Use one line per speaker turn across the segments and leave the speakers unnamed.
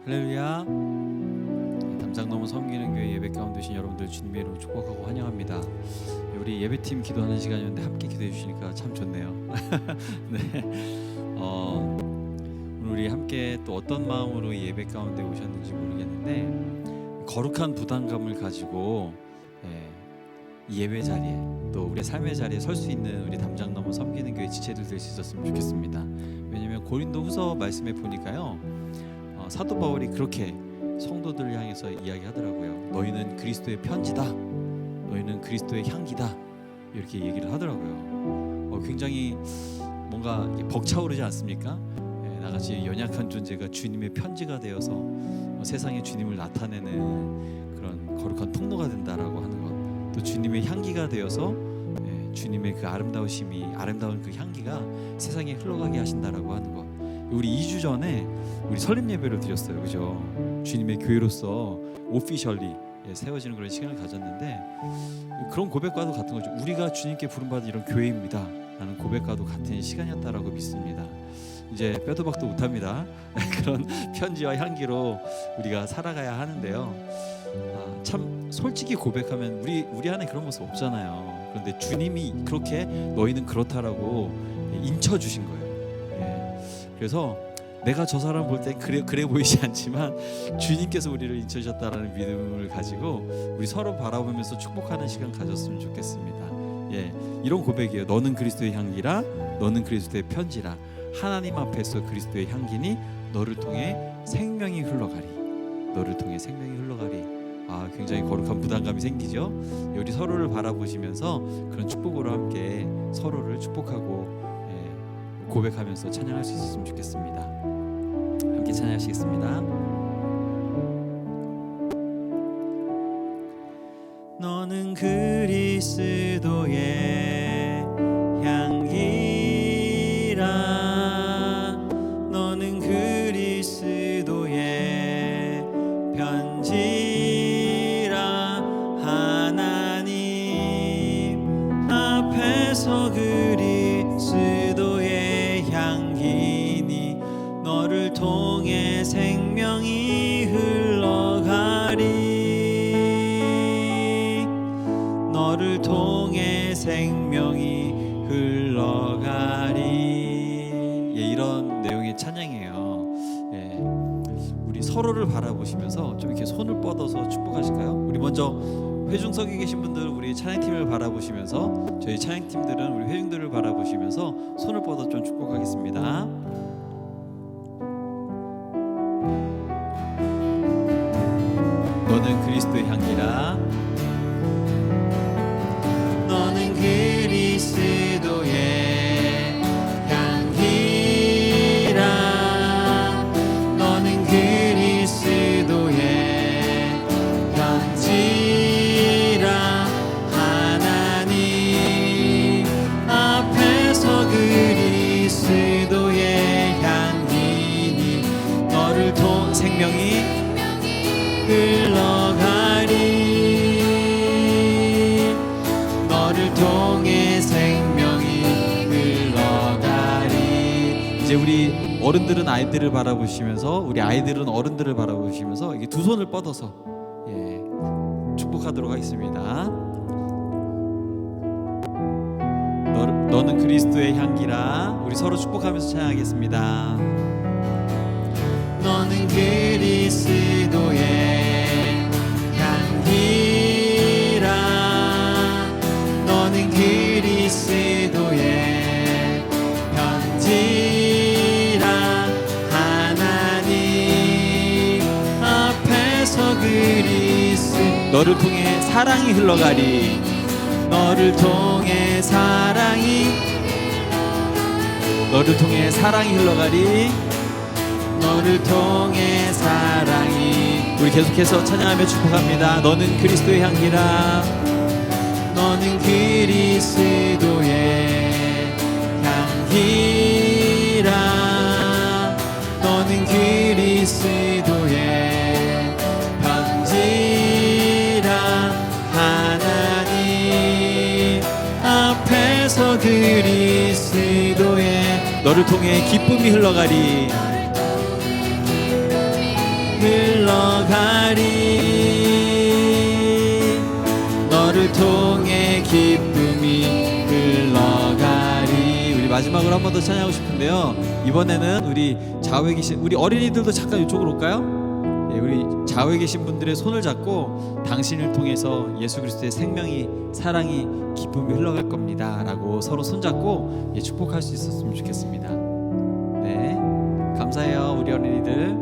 할렐루야. 담장 넘어 섬기는 교회 예배 가운데 오신 여러분들 주님의 이름으로 축복하고 환영합니다. 우리 예배팀 기도하는 시간이었는데 함께 기도해 주시니까 참 좋네요. 네. 오늘 우리 함께 또 어떤 마음으로 이 예배 가운데 오셨는지 모르겠는데 거룩한 부담감을 가지고 이 예배 자리에 또 우리의 삶의 자리에 설 수 있는 우리 담장 넘어 섬기는 교회 지체들 될 수 있었으면 좋겠습니다. 왜냐하면 고린도후서 말씀에 보니까요, 사도 바울이 그렇게 성도들을 향해서 이야기하더라고요. 너희는 그리스도의 편지다, 너희는 그리스도의 향기다, 이렇게 얘기를 하더라고요. 굉장히 뭔가 벅차오르지 않습니까? 나같이 연약한 존재가 주님의 편지가 되어서 세상에 주님을 나타내는 그런 거룩한 통로가 된다라고 하는 것, 또 주님의 향기가 되어서 주님의 그 아름다운 그 향기가 세상에 흘러가게 하신다라고 하는 것. 우리 2주 전에 우리 설립 예배를 드렸어요, 그죠? 주님의 교회로서 오피셜리 세워지는 그런 시간을 가졌는데, 그런 고백과도 같은 거죠. 우리가 주님께 부름받은 이런 교회입니다 라는 고백과도 같은 시간이었다라고 믿습니다. 이제 빼도 박도 못합니다. 그런 편지와 향기로 우리가 살아가야 하는데요, 참 솔직히 고백하면 우리 안에 그런 모습 없잖아요. 그런데 주님이 그렇게 너희는 그렇다라고 인쳐주신 거예요. 그래서 내가 저 사람 볼 때 그래 보이지 않지만 주님께서 우리를 인쳐주셨다라는 믿음을 가지고 우리 서로 바라보면서 축복하는 시간 가졌으면 좋겠습니다. 이런 고백이에요. 너는 그리스도의 향기라, 너는 그리스도의 편지라. 하나님 앞에서 그리스도의 향기니 너를 통해 생명이 흘러가리. 너를 통해 생명이 흘러가리. 굉장히 거룩한 부담감이 생기죠. 우리 서로를 바라보시면서 그런 축복으로 함께 서로를 축복하고 고백하면서 찬양할 수 있었으면 좋겠습니다. 함께 찬양하시겠습니다. 너는 그리스도의 향기라, 너는 그리스도의 편지라. 하나님 앞에서 그리스도의 향기니 너를 통해 생명이 흘러가리. 너를 통해 생명이 흘러가리. 이런 내용의 찬양이에요. 우리 서로를 바라보시면서 좀 이렇게 손을 뻗어서 축복하실까요? 우리 먼저 회중석에 계신 분들 우리 찬양팀을 바라보시면서, 저희 찬양팀들은 우리 회중들을 바라보시면서 손을 뻗어 좀 축복하겠습니다. 너는 그리스도의 향기라, 너는 그리스도의 향기라, 너는 그리스도의 편지라. 하나님 앞에서 그리스도의 향기니 너를 통해 생명이 흘러가리. 너를 통해 생명이 흘러가리. 이제 우리 어른들은 아이들을 바라보시면서, 우리 아이들은 어른들을 바라보시면서 이게 두 손을 뻗어서 축복하도록 하겠습니다. 너는 그리스도의 향기라. 우리 서로 축복하면서 찬양하겠습니다. 너는 그리스도의 향기라, 너는 그리스도의 편지라. 하나님 앞에서 너를 통해 사랑이 흘러가리. 너를 통해 사랑이 흘러가리. 너를 통해 사랑이. 우리 계속해서 찬양하며 축복합니다. 너는 그리스도의 향기라, 너는 그리스도의 향기라, 너는 그리스도의 편지라. 하나님 앞에서 그리스도의 너를 통해 기쁨이 흘러가리. 흘러가리. 너를 통해 기쁨이 흘러가리. 우리 마지막으로 한 번 더 찬양하고 싶은데요, 이번에는 우리 좌우에 계신 우리 어린이들도 잠깐 이쪽으로 올까요? 예, 우리 좌우에 계신 분들의 손을 잡고 당신을 통해서 예수 그리스도의 생명이, 사랑이, 기쁨이 흘러갈 겁니다 라고 서로 손잡고 축복할 수 있었으면 좋겠습니다. 네, 감사해요. 우리 어린이들,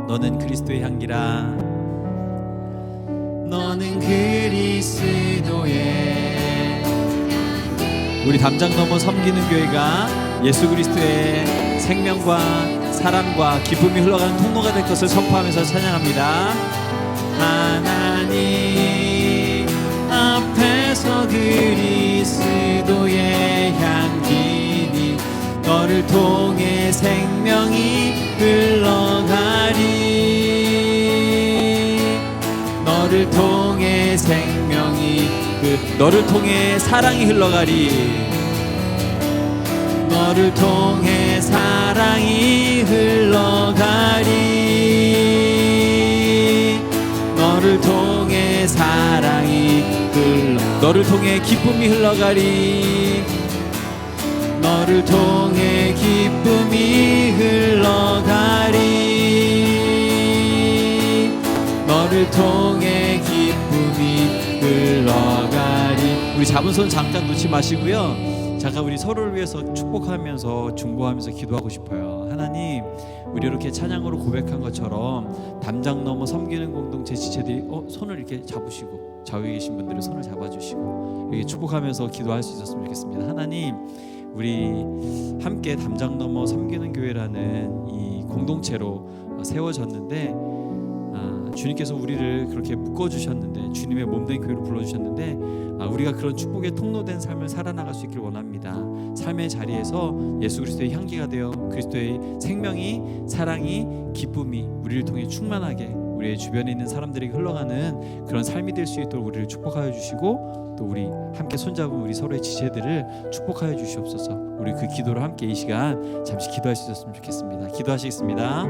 너는 그리스도의 향기라. 너는 그리스도의. 우리 담장 넘어 섬기는 교회가 예수 그리스도의 생명과 사랑과 기쁨이 흘러가는 통로가 될 것을 선포하면서 찬양합니다. 하나님 앞에서 그리스도의 향기니 너를 통해 생명이 흘러가리. 너를 통해 생명이, 너를 통해 사랑이 흘러가리. 너를 통해 사랑이 흘러가리. 너를 통해 사랑이 너를 통해 기쁨이 흘러가리. 너를 통해 기쁨이 흘러가리. 너를 통해 기쁨이 흘러가리. 우리 잡은 손 잠깐 놓지 마시고요, 잠깐 우리 서로를 위해서 축복하면서 중보하면서 기도하고 싶어요. 하나님, 우리 이렇게 찬양으로 고백한 것처럼 담장 넘어 섬기는 공동체 지체들이 손을 이렇게 잡으시고, 좌우에 계신 분들의 손을 잡아주시고 이렇게 축복하면서 기도할 수 있었으면 좋겠습니다. 하나님, 우리 함께 담장 넘어 섬기는 교회라는 이 공동체로 세워졌는데, 주님께서 우리를 그렇게 묶어주셨는데, 주님의 몸된 교회로 불러주셨는데, 우리가 그런 축복의 통로된 삶을 살아나갈 수 있기를 원합니다. 삶의 자리에서 예수 그리스도의 향기가 되어 그리스도의 생명이, 사랑이, 기쁨이 우리를 통해 충만하게 우리의 주변에 있는 사람들에게 흘러가는 그런 삶이 될 수 있도록 우리를 축복하여 주시고, 또 우리 함께 손잡은 우리 서로의 지체들을 축복하여 주시옵소서. 우리 그 기도를 함께 이 시간 잠시 기도할 수 있었으면 좋겠습니다. 기도하시겠습니다.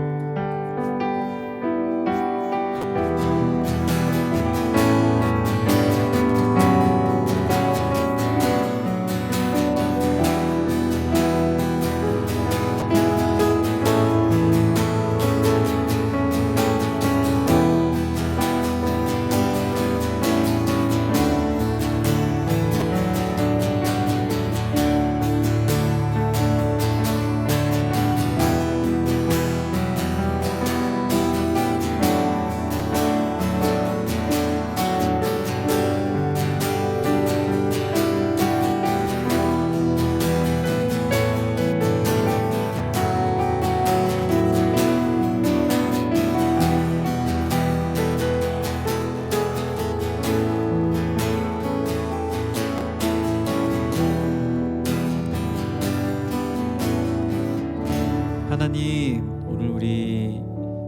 하나님, 오늘 우리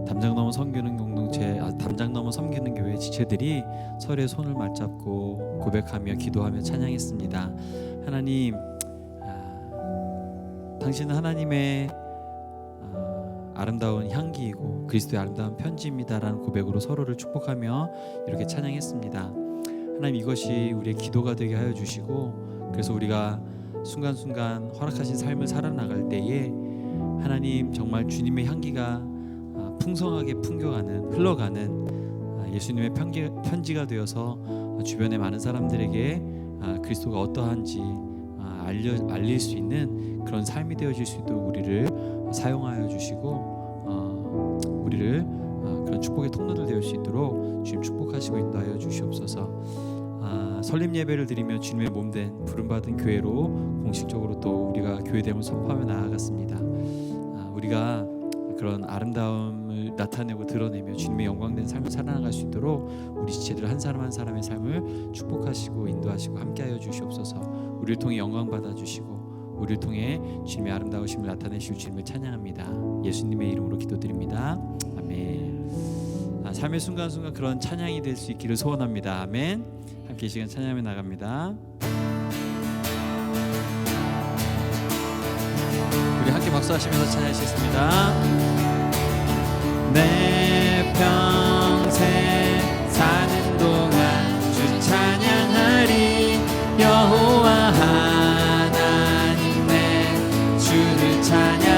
담장 넘어 섬기는 공동체, 담장 넘어 섬기는 교회 지체들이 서로의 손을 맞잡고 고백하며 기도하며 찬양했습니다. 하나님, 당신은 하나님의 아름다운 향기이고 그리스도의 아름다운 편지입니다라는 고백으로 서로를 축복하며 이렇게 찬양했습니다. 하나님, 이것이 우리의 기도가 되게 하여 주시고, 그래서 우리가 순간순간 허락하신 삶을 살아나갈 때에 하나님, 정말 주님의 향기가 풍성하게 풍겨가는, 흘러가는 예수님의 편지가 되어서 주변의 많은 사람들에게 그리스도가 어떠한지 알릴 수 있는 그런 삶이 되어질 수 있도록 우리를 사용하여 주시고, 우리를 그런 축복의 통로들 되어질 수 있도록 주님 축복하시고 인도하여 주시옵소서. 설립 예배를 드리며 주님의 몸된 부름받은 교회로 공식적으로 또 우리가 교회됨을 선포하며 나아갔습니다. 우리가 그런 아름다움을 나타내고 드러내며 주님의 영광된 삶을 살아나갈 수 있도록 우리 지체들 한 사람 한 사람의 삶을 축복하시고 인도하시고 함께하여 주시옵소서. 우리를 통해 영광 받아주시고 우리를 통해 주님의 아름다우심을 나타내시고 주님을 찬양합니다. 예수님의 이름으로 기도드립니다. 아멘. 삶의 순간순간 그런 찬양이 될 수 있기를 소원합니다. 아멘. 함께 이 시간 찬양하며 나갑니다. 우리 함께 박수하시면서 찬양하시겠습니다. 내 평생 사는 동안 주 찬양하리. 여호와 하나님 내 주를 찬양하리.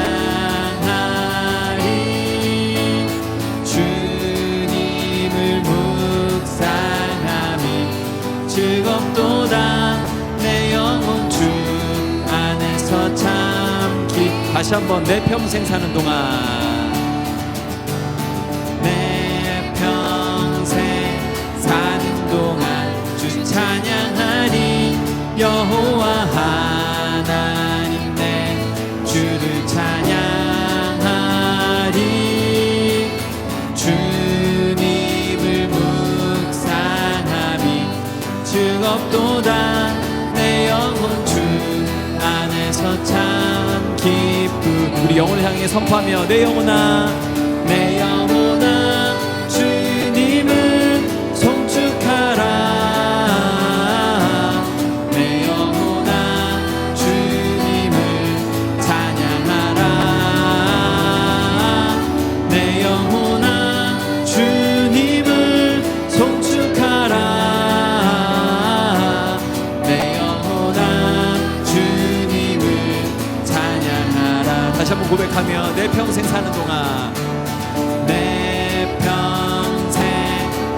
주님을 묵상함이 즐겁도다. 내 영혼 주 안에서 참기. 다시 한번 내 평생 사는 동안 찬양하리. 여호와 하나님 내 주를 찬양하리. 주님을 묵상함이 즐겁도다. 내 영혼 주 안에서 참 기쁘. 우리 영혼을 향해 선포하며 내 영혼아 내 영혼아 주님을 송축하라. 고백하며 내 평생 사는 동안 내 평생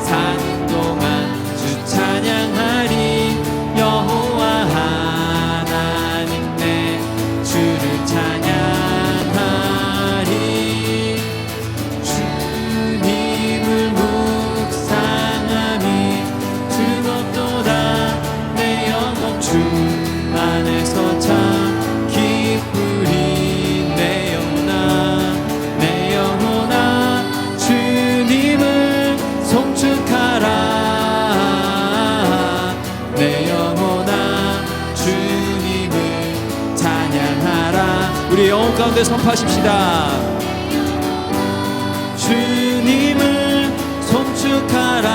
사는 동안 주 찬양하리. 여호와 하나님 내 주를 찬양하리. 주님을 묵상함이 즐겁도다. 내 영혼 주 안에서 참 기쁘리. 우리 영혼 가운데 선포하십시다. 주님을 송축하라.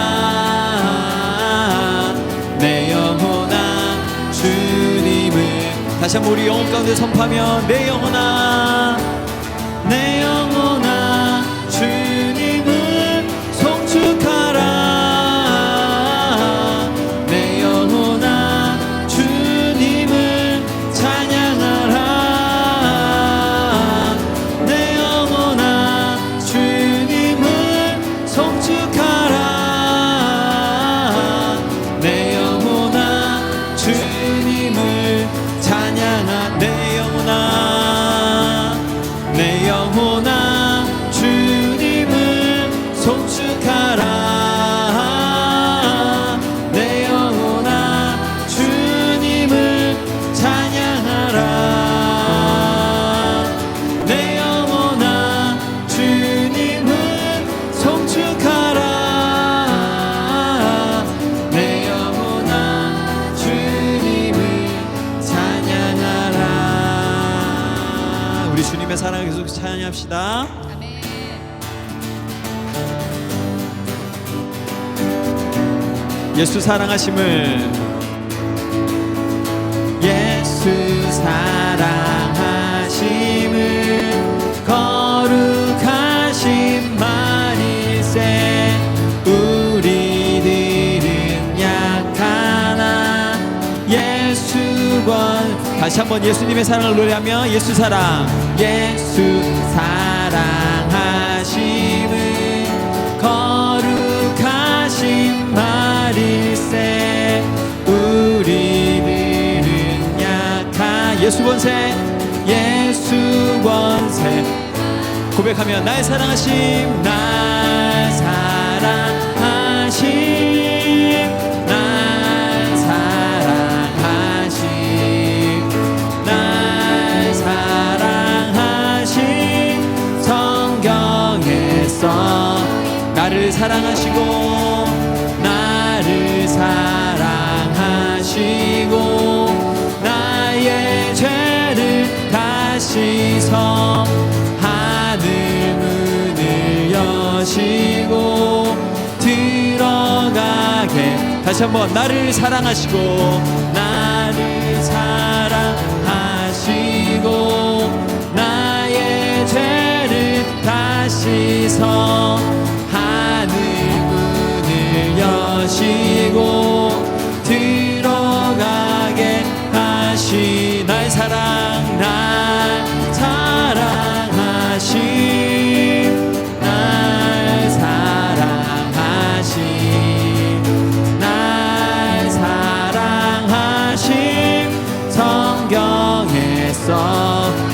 내 영혼아 주님을. 다시 한번 우리 영혼 가운데 선포하며 내 영혼아 내 영혼아 주님을 송축하라. 내 영혼아 주님을 찬양하라. 주님의 사랑을 계속 찬양합시다.
아멘.
예수 사랑하심을 예수 사랑하심을 거룩하신 말일세. 우리들은 약하나 예수 권. 다시 한번 예수님의 사랑을 노래하며 예수 사랑 예수 사랑하심을 거룩하신 말일세. 우리들은 약하 예수 권세 예수 권세. 고백하며 날 사랑하심 날 사랑하심 나를 사랑하시고 나를 사랑하시고 나의 죄를 다 씻어 하늘 문을 여시고 들어가게. 다시 한번 나를 사랑하시고 나를 사랑하시고 나의 죄를 다 씻어 찾으시서 하늘 문을 여시고 들어가게 하시 날 사랑하심 성경에서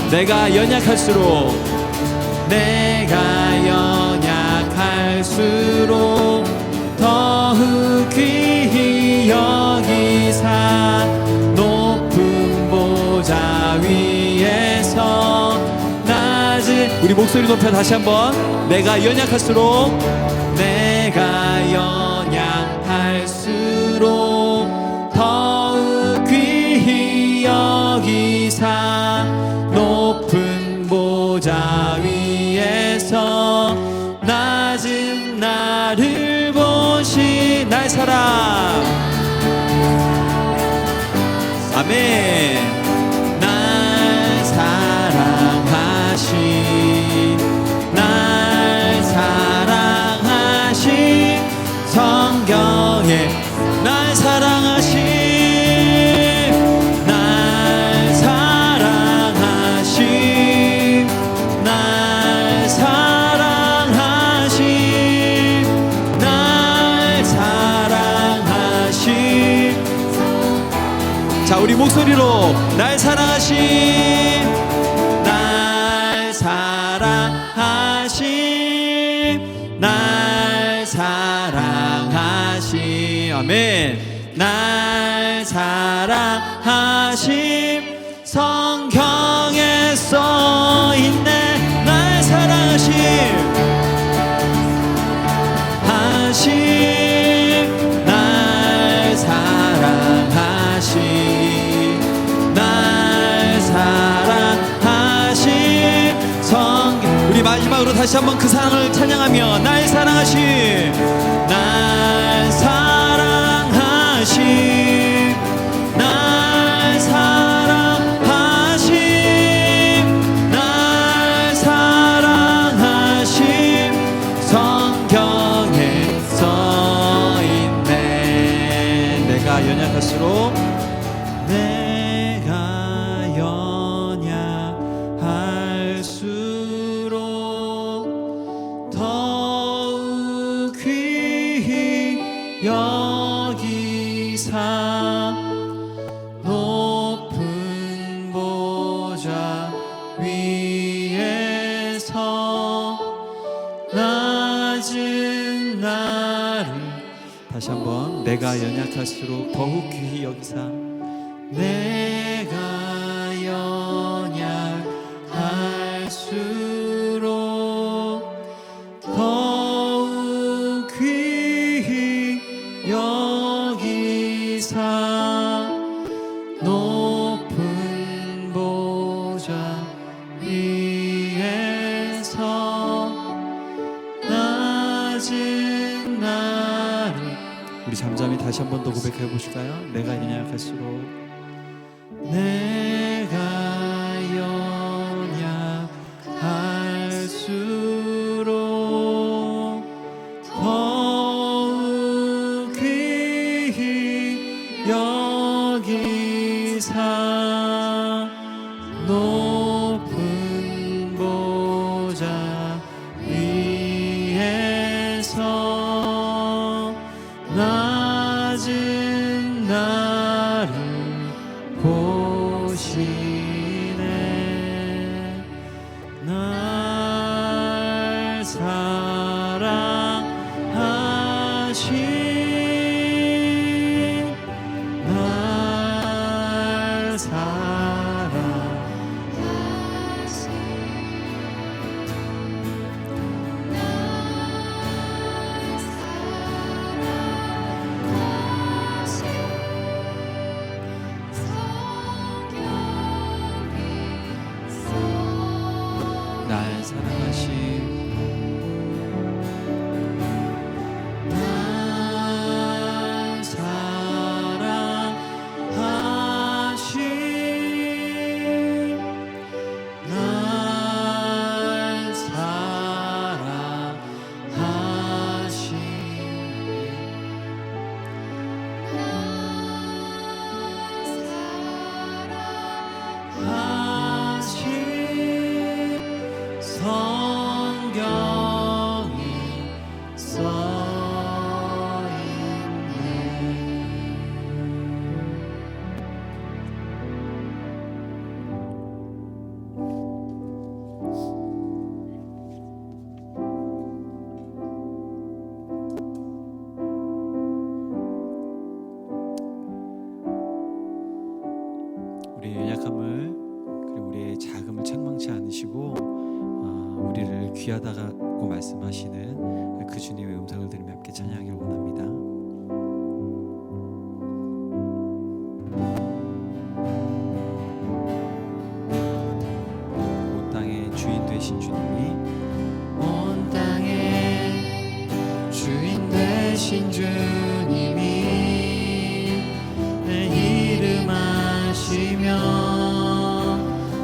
내가 연약할수록 더욱 귀히 여기사 높은 보자 위에서 낮은 우리 목소리 높여 다시 한번 내가 연약할수록 더욱 귀히 여기사 높은 보자 위에서 낮은 나를 보시 날 사랑 아멘 날 사랑하신 성경에 날 사랑하신 자 우리 목소리로 날 사랑하신 아멘 날 사랑하심 성경에 써있네 날 사랑하심 성경 우리 마지막으로 다시 한번 그 사랑을 찬양하며 날 사랑하신 성경에 써있네 내가 연약할수록 더욱 귀히 여기사 높은 보좌 위에서 낮은 나를 다시 한번 내가 연약할수록 더욱 귀히 여기사 내가 연약할수록 더욱 귀히 여기사 높은 보좌 위에서 낮은 나를 우리 잠잠히 다시 한 번 더 고백해 보실까요? 내가 연약할수록 내가 연약할수록 더욱 귀히 여기사 높은 보좌 위에서 낮은 나를 보시네 날 사랑하신 날 사랑하신 책망치 않으시고 우리를 귀하다고 말씀하시는 그 주님의 음성을 들으며 함께 찬양하길 원합니다. 온 땅의 주인 되신 주님이
온 땅의 주인 되신 주님이 내 이름 아시며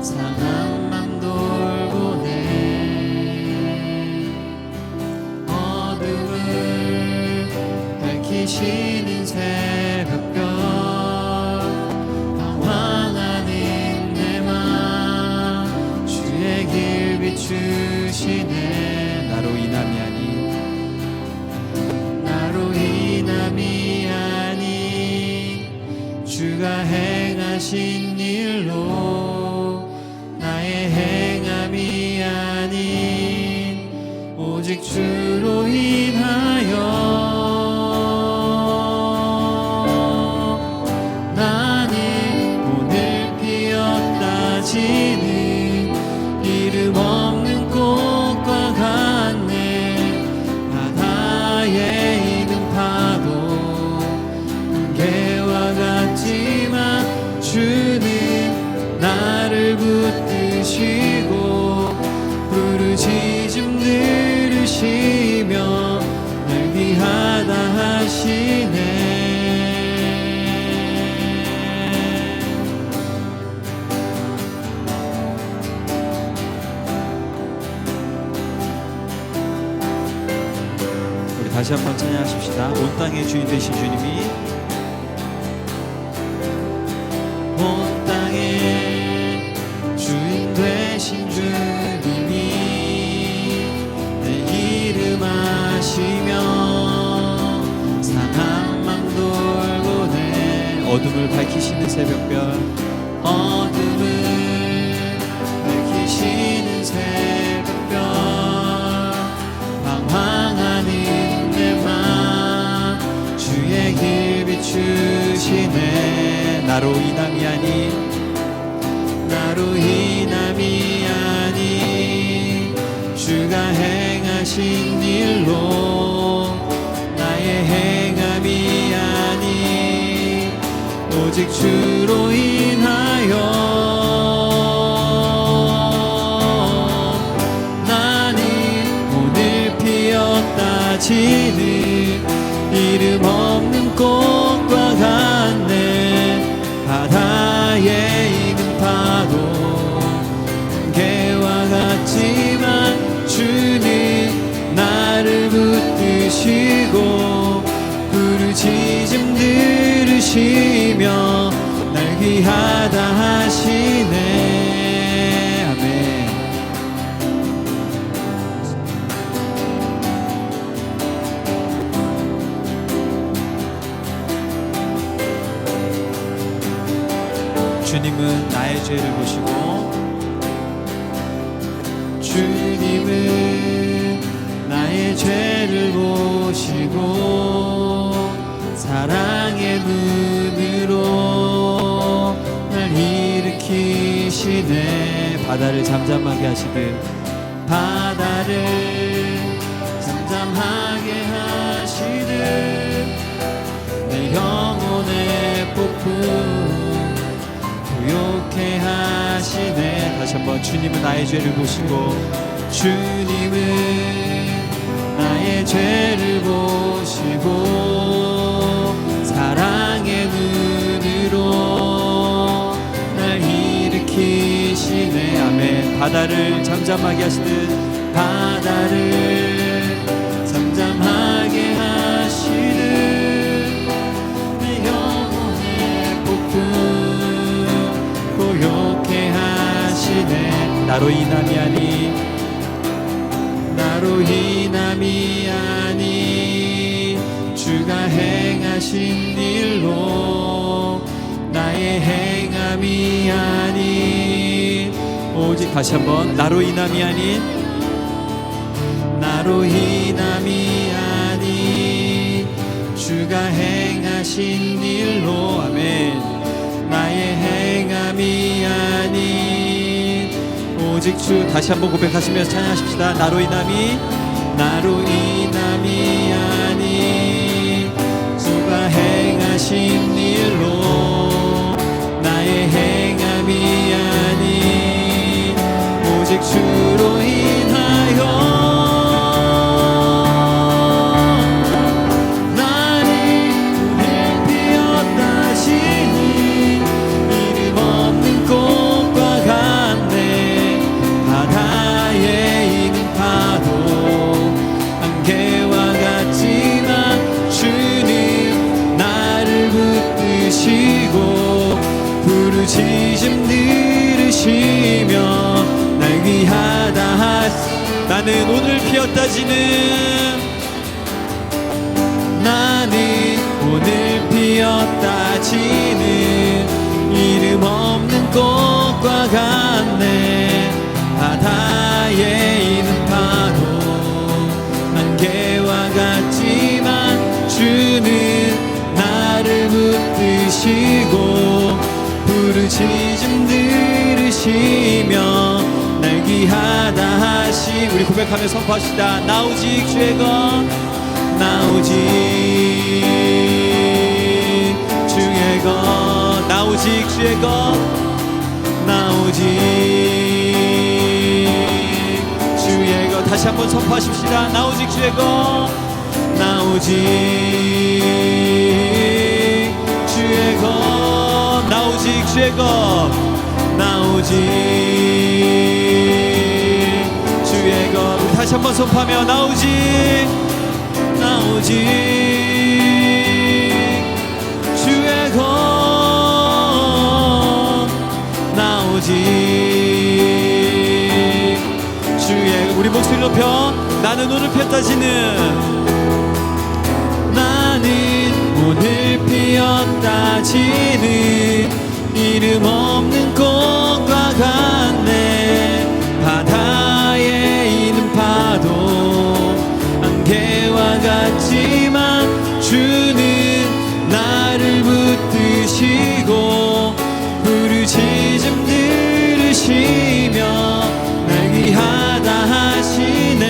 상한 돌보네 어둠을 밝히시는 새벽별 방황하는 내 맘 주의 길 비추시네
나로 인함이 아닌
나로 인함이 아닌 주가 행하신 일로 나의 행함이 아닌 오직 주로 인하여 나는 오늘 피었다 지는 이름 없는 꽃과 같네 바다에 있는 파도 안개와 같지만 주는 나를 붙드시고 부르짖음 들으시며 날 귀하다 하시네
우리 다시 한번 찬양하십시다. 온 땅의 주인 되신 주님이
온 땅의 주인 되신 주님이 내 이름 아시며 상한 맘 돌보네
어둠을 밝히시는 새벽별
어둠을 밝히시는 새벽별 방황하는 내 맘 주의 길 비추시네
나로 인함이 아닌
나로 인함이 아닌 주가 행하신 일로 나의 행함이 아닌 오직 주로 인하여 나는 오늘 피었다 지는 이름 없는 꽃과 같네 바다에 있는 파도 안개와 같지만 주는 나를 붙드시고 부르짖음 들으시며 날 귀하다 하시네 아멘.
주님은 나의 죄를 보시고
주님은 나의 죄를 보시고 사랑의 눈으로 날 일으키시네
바다를 잠잠하게 하시듯
바다를 잠잠하게 하시듯 내 영혼의 폭풍 고요케 하시네
다시 한번 주님은 나의 죄를 보시고
주님은 나의 죄를 보시고 사랑의 눈으로 날 일으키시네 아멘.
바다를 잠잠하게 하시듯
바다를 잠잠하게 하시듯 내 영혼의 폭풍 고요케 하시네
나로 인함이 아닌
나로 인함이 아닌 주가 행하신 일로 나의 행함이 아닌 오직
다시 한번 나로 인함이 아닌
나로 인함이 아닌 주가 행하신 일로 아멘 나의 행함이 아닌 오직 주. 다시 한번 고백하시면서 찬양하십시다. 나로 인함이 아니 주가 행하신 일로 나의 행함이 아니 오직 주로 인하여 부르짖음 들으시며 날 귀하다 나는 오늘 피었다 지는 이름 없는 꽃과 같네 바다에 있는 파도 안개와 같지만 주는 나를 붙드시고 부르짖음 들으시며 날 귀하다 하시. 우리 고백하며 선포합시다. 나 오직 주의 것 나 오직 주의 것 나 오직 주의 것 나 오직 주의 것. 다시 한번 선포하십시다. 나 오직 주의 것 나 오직 주의 것 나 오직 주의 것 나 오직 주의 것. 우리 다시 한번 선포하며 나 오직 주의 것 나 오직 주의 것. 우리 목소리 높여 나는 오늘 피었다지는 오늘 피었다지는 이름 없는 꽃과 같네 바다에 있는 파도 안개와 같지만 주는 나를 붙드시고 부르짖음 들으시며 날 귀하다 하시네.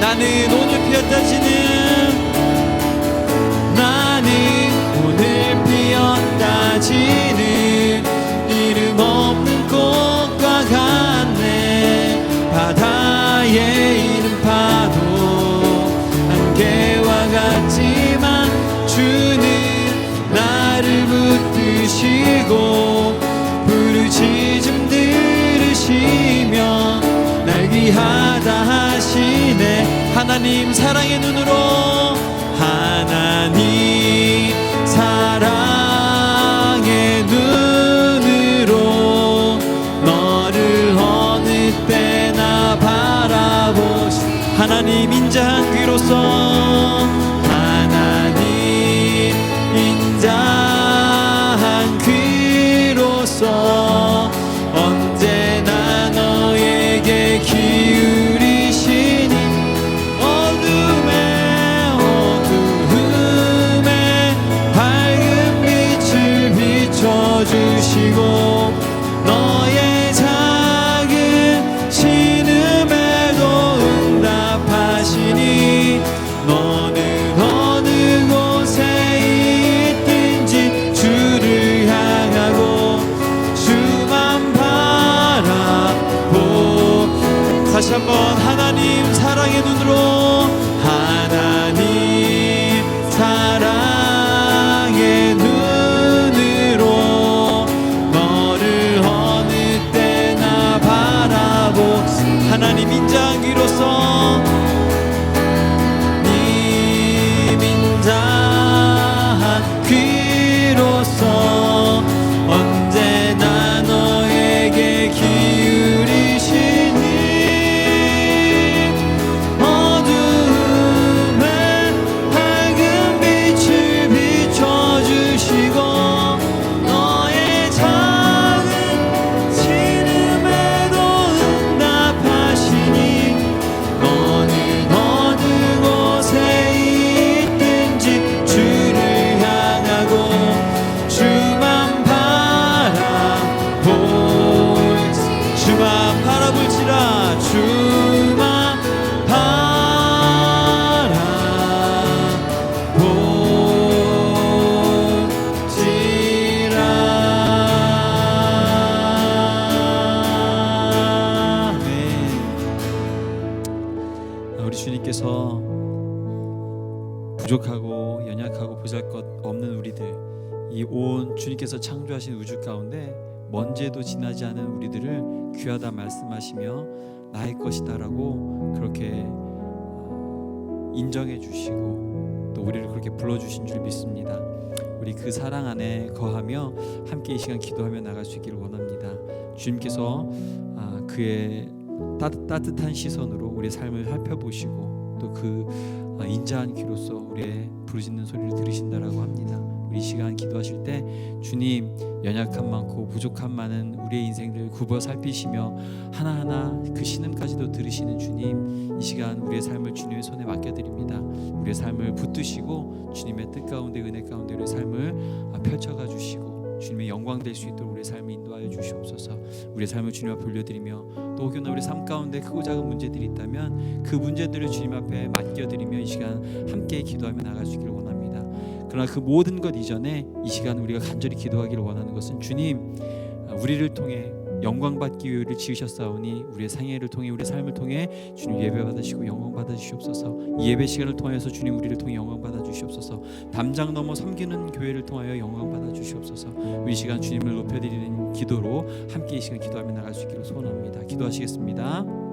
나는 오늘 피었다지는 이름 없는 꽃과 같네 바다에 있는 파도 안개와 같지만 주는 나를 붙드시고 부르짖음 들으시며 날 귀하다 하시네. 하나님 사랑의 눈으로 하나님 사랑의 눈으로 너를 어느 때나 바라보시. 하나님 인자한 귀로서 하나님 인자한 귀로서 언제나 너에게 기울이시니 주시고 너의 작은 신음에도 응답하시니 너는 어느 곳에 있든지 주를 향하고 주만 바라보. 다시 한번 하나님 사랑의 눈으로 하나님 사랑의 눈으로 하나님 인자한 귀로서 님 인자한 귀로서 언제나 너에게 기울이시니 어둠에 밝은 빛을 비춰주시고 너의 작은 신음에도 응답하시니
주님께서 부족하고 연약하고 보잘것없는 우리들, 이 온 주님께서 창조하신 우주 가운데 먼지에도 지나지 않은 우리들을 귀하다 말씀하시며 나의 것이다라고 그렇게 인정해 주시고 또 우리를 그렇게 불러주신 줄 믿습니다. 우리 그 사랑 안에 거하며 함께 이 시간 기도하며 나갈 수 있기를 원합니다. 주님께서 그의 따뜻한 시선으로 우리의 삶을 살펴보시고 또 그 인자한 귀로서 우리의 부르짖는 소리를 들으신다라고 합니다. 우리 이 시간 기도하실 때 주님, 연약함 많고 부족함 많은 우리의 인생들 굽어 살피시며 하나하나 그 신음까지도 들으시는 주님, 이 시간 우리의 삶을 주님의 손에 맡겨드립니다. 우리의 삶을 붙드시고 주님의 뜻 가운데 은혜 가운데 우리의 삶을 펼쳐가 주시고 주님의 영광 될 수 있도록 우리의 삶을 인도하여 주시옵소서. 우리의 삶을 주님 앞에 올려드리며 또 혹여나 우리 삶 가운데 크고 작은 문제들이 있다면 그 문제들을 주님 앞에 맡겨드리며 이 시간 함께 기도하며 나갈 수 있기를 원합니다. 그러나 그 모든 것 이전에 이 시간 우리가 간절히 기도하기를 원하는 것은 주님, 우리를 통해 영광 받기 위해 우리를 지으셨사오니 우리의 생애를 통해 우리의 삶을 통해 주님 예배 받으시고 영광 받아 주시옵소서. 이 예배 시간을 통해서 주님 우리를 통해 영광 받아 주시옵소서. 담장 넘어 섬기는 교회를 통하여 영광 받아 주시옵소서. 우리 시간 주님을 높여드리는 기도로 함께 이 시간 기도하며 나갈 수 있기를 소원합니다. 기도하시겠습니다.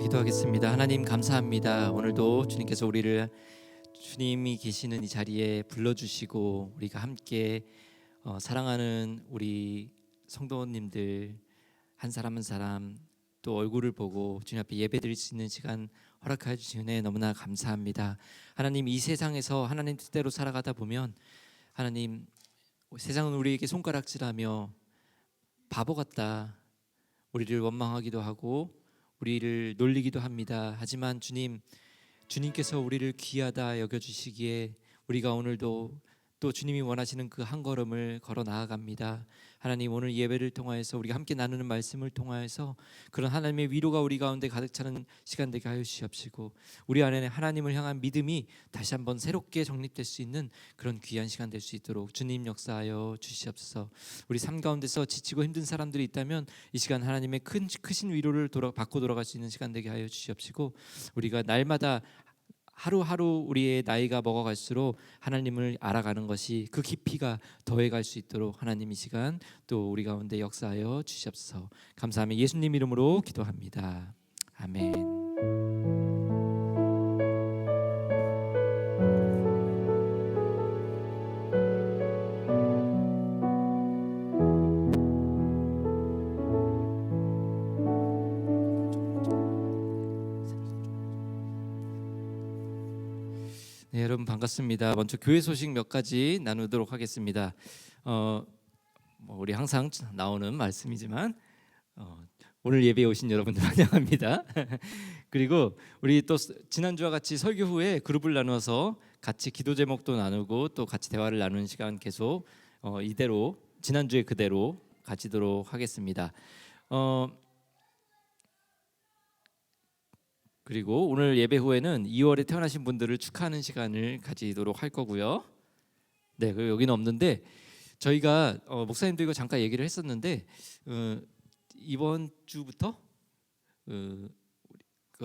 기도하겠습니다. 하나님 감사합니다. 오늘도 주님께서 우리를 주님이 계시는 이 자리에 불러주시고 우리가 함께 사랑하는 우리 성도님들 한 사람 한 사람 또 얼굴을 보고 주님 앞에 예배드릴 수 있는 시간 허락하여 주신 은혜 너무나 감사합니다. 하나님, 이 세상에서 하나님 뜻대로 살아가다 보면 하나님, 세상은 우리에게 손가락질하며 바보 같다, 우리를 원망하기도 하고 우리를 놀리기도 합니다. 하지만 주님께서 우리를 귀하다 여겨주시기에 우리가 오늘도 또 주님이 원하시는 그 한 걸음을 걸어 나아갑니다. 하나님, 오늘 예배를 통하여서 우리가 함께 나누는 말씀을 통하여서 그런 하나님의 위로가 우리 가운데 가득 차는 시간 되게 하여 주시옵시고 우리 안에 하나님을 향한 믿음이 다시 한번 새롭게 정립될 수 있는 그런 귀한 시간 될 수 있도록 주님 역사하여 주시옵소서. 우리 삶 가운데서 지치고 힘든 사람들이 있다면 이 시간 하나님의 크신 위로를 받고 돌아갈 수 있는 시간 되게 하여 주시옵시고 우리가 날마다 하루하루 우리의 나이가 먹어갈수록 하나님을 알아가는 것이 그 깊이가 더해갈 수 있도록 하나님 이 시간 또 우리 가운데 역사하여 주시옵소서. 감사하며 예수님 이름으로 기도합니다. 아멘. 네, 여러분 반갑습니다. 먼저 교회 소식 몇 가지 나누도록 하겠습니다. 우리 항상 나오는 말씀이지만 오늘 예배에 오신 여러분들 환영합니다. 그리고 우리 또 지난주와 같이 설교 후에 그룹을 나누어서 같이 기도 제목도 나누고 또 같이 대화를 나누는 시간 계속 이대로 지난주에 그대로 가지도록 하겠습니다. 그리고 오늘 예배 후에는 2월에 태어나신 분들을 축하하는 시간을 가지도록 할 거고요. 네, 그리고 여기는 없는데 저희가 목사님도 이거 잠깐 얘기를 했었는데 이번 주부터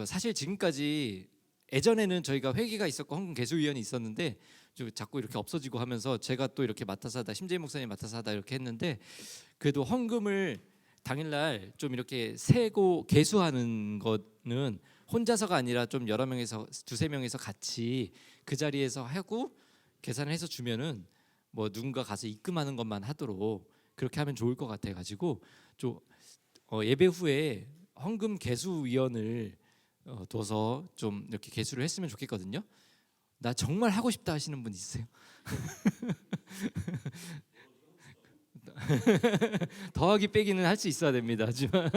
사실 지금까지 예전에는 저희가 회계가 있었고 헌금 개수위원이 있었는데 좀 자꾸 이렇게 없어지고 하면서 제가 또 이렇게 맡아서 하다, 심재희 목사님 맡아서 하다 이렇게 했는데, 그래도 헌금을 당일날 좀 이렇게 세고 개수하는 거는 혼자서가 아니라 좀 여러 명에서, 두세 명에서 같이 그 자리에서 하고 계산을 해서 주면은 뭐 누군가 가서 입금하는 것만 하도록 그렇게 하면 좋을 것 같아 가지고 좀 예배 후에 헌금 개수위원을 둬서 좀 이렇게 개수를 했으면 좋겠거든요. 나 정말 하고 싶다 하시는 분 있으세요? 더하기 빼기는 할 수 있어야 됩니다. 하지만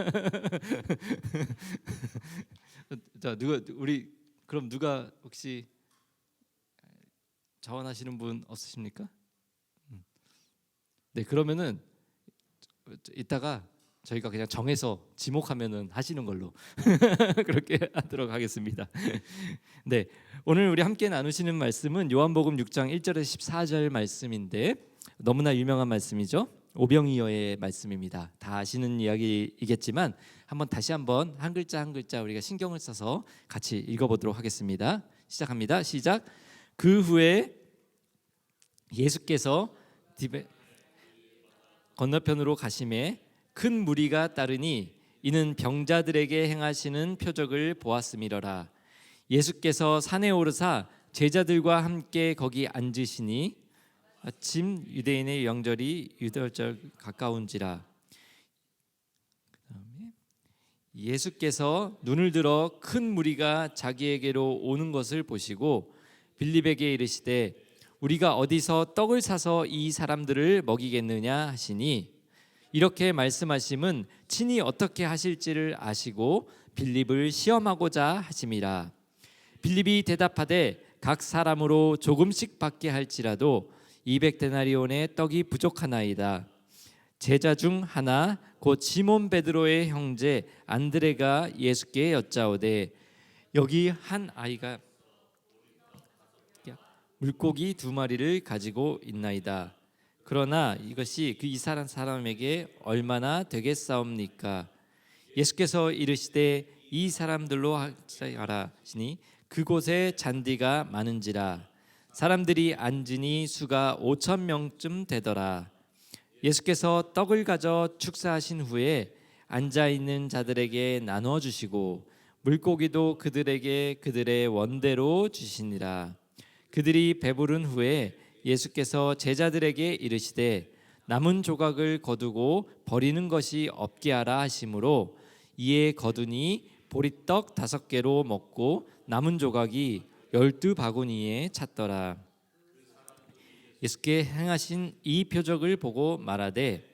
자, 누가 혹시 자원하시는 분 없으십니까? 네, 그러면은 이따가 저희가 그냥 정해서 지목하면은 하시는 걸로 그렇게 하도록 하겠습니다. 네, 오늘 우리 함께 나누시는 말씀은 요한복음 6장 1절에서 14절 말씀인데 너무나 유명한 말씀이죠. 오병이어의 말씀입니다. 다 아시는 이야기이겠지만 다시 한번 한 글자 한 글자 우리가 신경을 써서 같이 읽어보도록 하겠습니다. 시작합니다. 시작. 그 후에 예수께서 디베 건너편으로 가심에 큰 무리가 따르니 이는 병자들에게 행하시는 표적을 보았음이러라. 예수께서 산에 오르사 제자들과 함께 거기 앉으시니 아침 유대인의 영절이 유월절 가까운지라. 그다음에 예수께서 눈을 들어 큰 무리가 자기에게로 오는 것을 보시고 빌립에게 이르시되 우리가 어디서 떡을 사서 이 사람들을 먹이겠느냐 하시니, 이렇게 말씀하심은 친히 어떻게 하실지를 아시고 빌립을 시험하고자 하심이라. 빌립이 대답하되 각 사람으로 조금씩 받게 할지라도 200데나리온의 떡이 부족하나이다. 제자 중 하나 곧 시몬 베드로의 형제 안드레가 예수께 여짜오되 여기 한 아이가 물고기 2마리를 가지고 있나이다. 그러나 이것이 그 이스라엘 사람에게 얼마나 되겠사옵니까? 예수께서 이르시되 이 사람들로 하라 하시니 그곳에 잔디가 많은지라. 사람들이 앉으니 수가 5,000명쯤 되더라. 예수께서 떡을 가져 축사하신 후에 앉아 있는 자들에게 나누어 주시고 물고기도 그들에게 그들의 원대로 주시니라. 그들이 배부른 후에 예수께서 제자들에게 이르시되 남은 조각을 거두고 버리는 것이 없게 하라 하심으로 이에 거두니 보리떡 5개로 먹고 남은 조각이 12바구니에 찼더라. 예수께 행하신 이 표적을 보고 말하되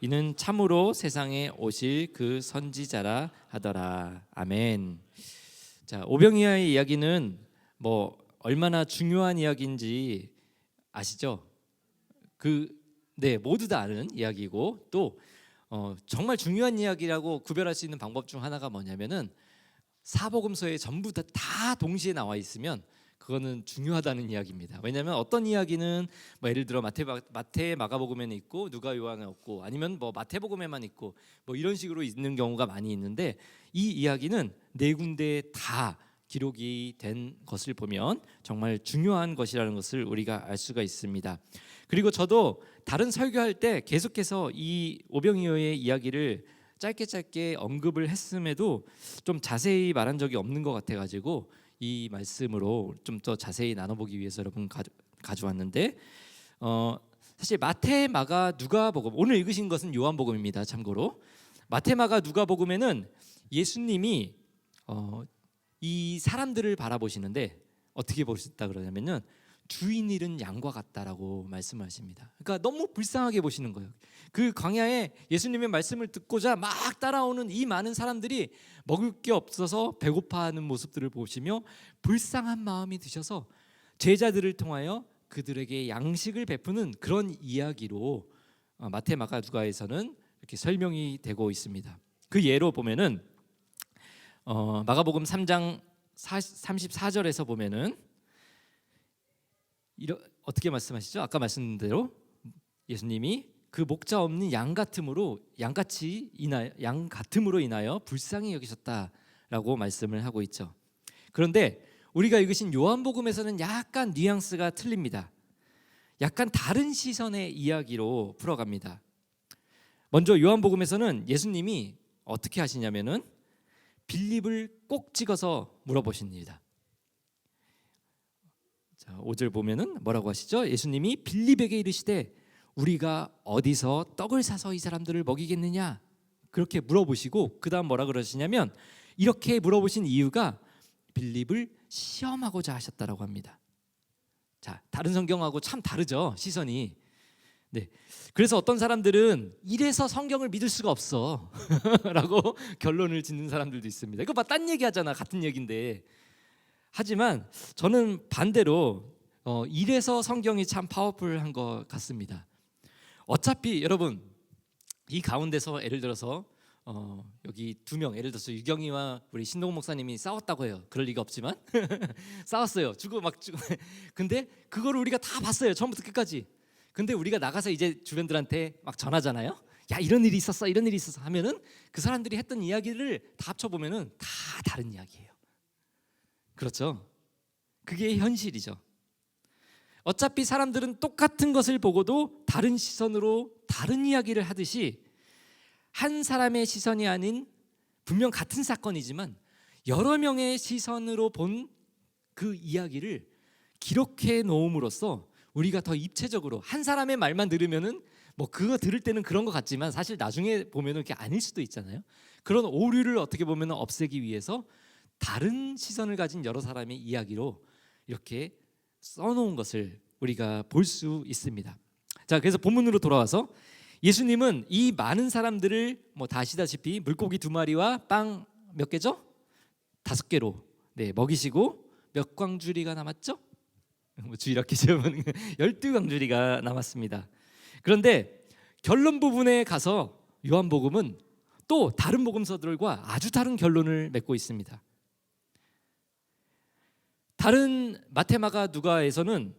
이는 참으로 세상에 오실 그 선지자라 하더라. 아멘. 자, 오병이어의 이야기는 얼마나 중요한 이야기인지 아시죠? 모두 다 아는 이야기고 또 정말 중요한 이야기라고 구별할 수 있는 방법 중 하나가 뭐냐면은 사복음서에 전부 다 동시에 나와 있으면 그거는 중요하다는 이야기입니다. 왜냐하면 어떤 이야기는 예를 들어 마태 마가복음에는 있고 누가 요한에 없고 아니면 마태복음에만 있고 이런 식으로 있는 경우가 많이 있는데 이 이야기는 4군데에 다 기록이 된 것을 보면 정말 중요한 것이라는 것을 우리가 알 수가 있습니다. 그리고 저도 다른 설교할 때 계속해서 이 오병이어의 이야기를 짧게 언급을 했음에도 좀 자세히 말한 적이 없는 것 같아가지고 이 말씀으로 좀 더 자세히 나눠보기 위해서 여러분 가져왔는데 사실 마태, 마가, 누가복음, 오늘 읽으신 것은 요한복음입니다. 참고로 마태, 마가, 누가복음에는 예수님이 이 사람들을 바라보시는데 어떻게 보셨다 그러냐면은 주인 잃은 양과 같다라고 말씀하십니다. 그러니까 너무 불쌍하게 보시는 거예요. 그 광야에 예수님의 말씀을 듣고자 막 따라오는 이 많은 사람들이 먹을 게 없어서 배고파하는 모습들을 보시며 불쌍한 마음이 드셔서 제자들을 통하여 그들에게 양식을 베푸는 그런 이야기로 마태, 마가, 누가에서는 이렇게 설명이 되고 있습니다. 그 예로 보면은 마가복음 3장 34절에서 보면은 어떻게 말씀하시죠? 아까 말씀드린 대로 예수님이 그 목자 없는 양 같음으로 인하여 불쌍히 여기셨다라고 말씀을 하고 있죠. 그런데 우리가 읽으신 요한복음에서는 약간 뉘앙스가 틀립니다. 약간 다른 시선의 이야기로 풀어갑니다. 먼저 요한복음에서는 예수님이 어떻게 하시냐면은 빌립을 꼭 찍어서 물어보십니다. 자, 5절 보면은 뭐라고 하시죠? 예수님이 빌립에게 이르시되 우리가 어디서 떡을 사서 이 사람들을 먹이겠느냐? 그렇게 물어보시고 그다음 뭐라 그러시냐면 이렇게 물어보신 이유가 빌립을 시험하고자 하셨다라고 합니다. 자, 다른 성경하고 참 다르죠, 시선이. 네, 그래서 어떤 사람들은 이래서 성경을 믿을 수가 없어 라고 결론을 짓는 사람들도 있습니다. 이거 봐, 딴 얘기하잖아, 같은 얘기인데. 하지만 저는 반대로 이래서 성경이 참 파워풀한 것 같습니다. 어차피 여러분 이 가운데서 예를 들어서 여기 두 명, 예를 들어서 유경이와 우리 신동 목사님이 싸웠다고 해요. 그럴 리가 없지만 싸웠어요. 주고 막 주고. 근데 그거를 우리가 다 봤어요, 처음부터 끝까지. 근데 우리가 나가서 이제 주변들한테 막 전하잖아요. 야, 이런 일이 있었어, 이런 일이 있었어 하면은 그 사람들이 했던 이야기를 다 합쳐보면은 다 다른 이야기예요. 그렇죠? 그게 현실이죠. 어차피 사람들은 똑같은 것을 보고도 다른 시선으로 다른 이야기를 하듯이 한 사람의 시선이 아닌, 분명 같은 사건이지만 여러 명의 시선으로 본 그 이야기를 기록해 놓음으로써 우리가 더 입체적으로, 한 사람의 말만 들으면은 뭐 그거 들을 때는 그런 것 같지만 사실 나중에 보면은 그게 아닐 수도 있잖아요. 그런 오류를 어떻게 보면 없애기 위해서 다른 시선을 가진 여러 사람의 이야기로 이렇게 써놓은 것을 우리가 볼 수 있습니다. 자, 그래서 본문으로 돌아와서 예수님은 이 많은 사람들을 뭐 다 아시다시피 물고기 2마리와 빵 몇 개죠? 5개로 먹이시고 몇 광주리가 남았죠? 뭐 주일학교 시험은 12광주리가 남았습니다. 그런데 결론 부분에 가서 요한복음은 또 다른 복음서들과 아주 다른 결론을 맺고 있습니다. 다른 마테마가 누가에서는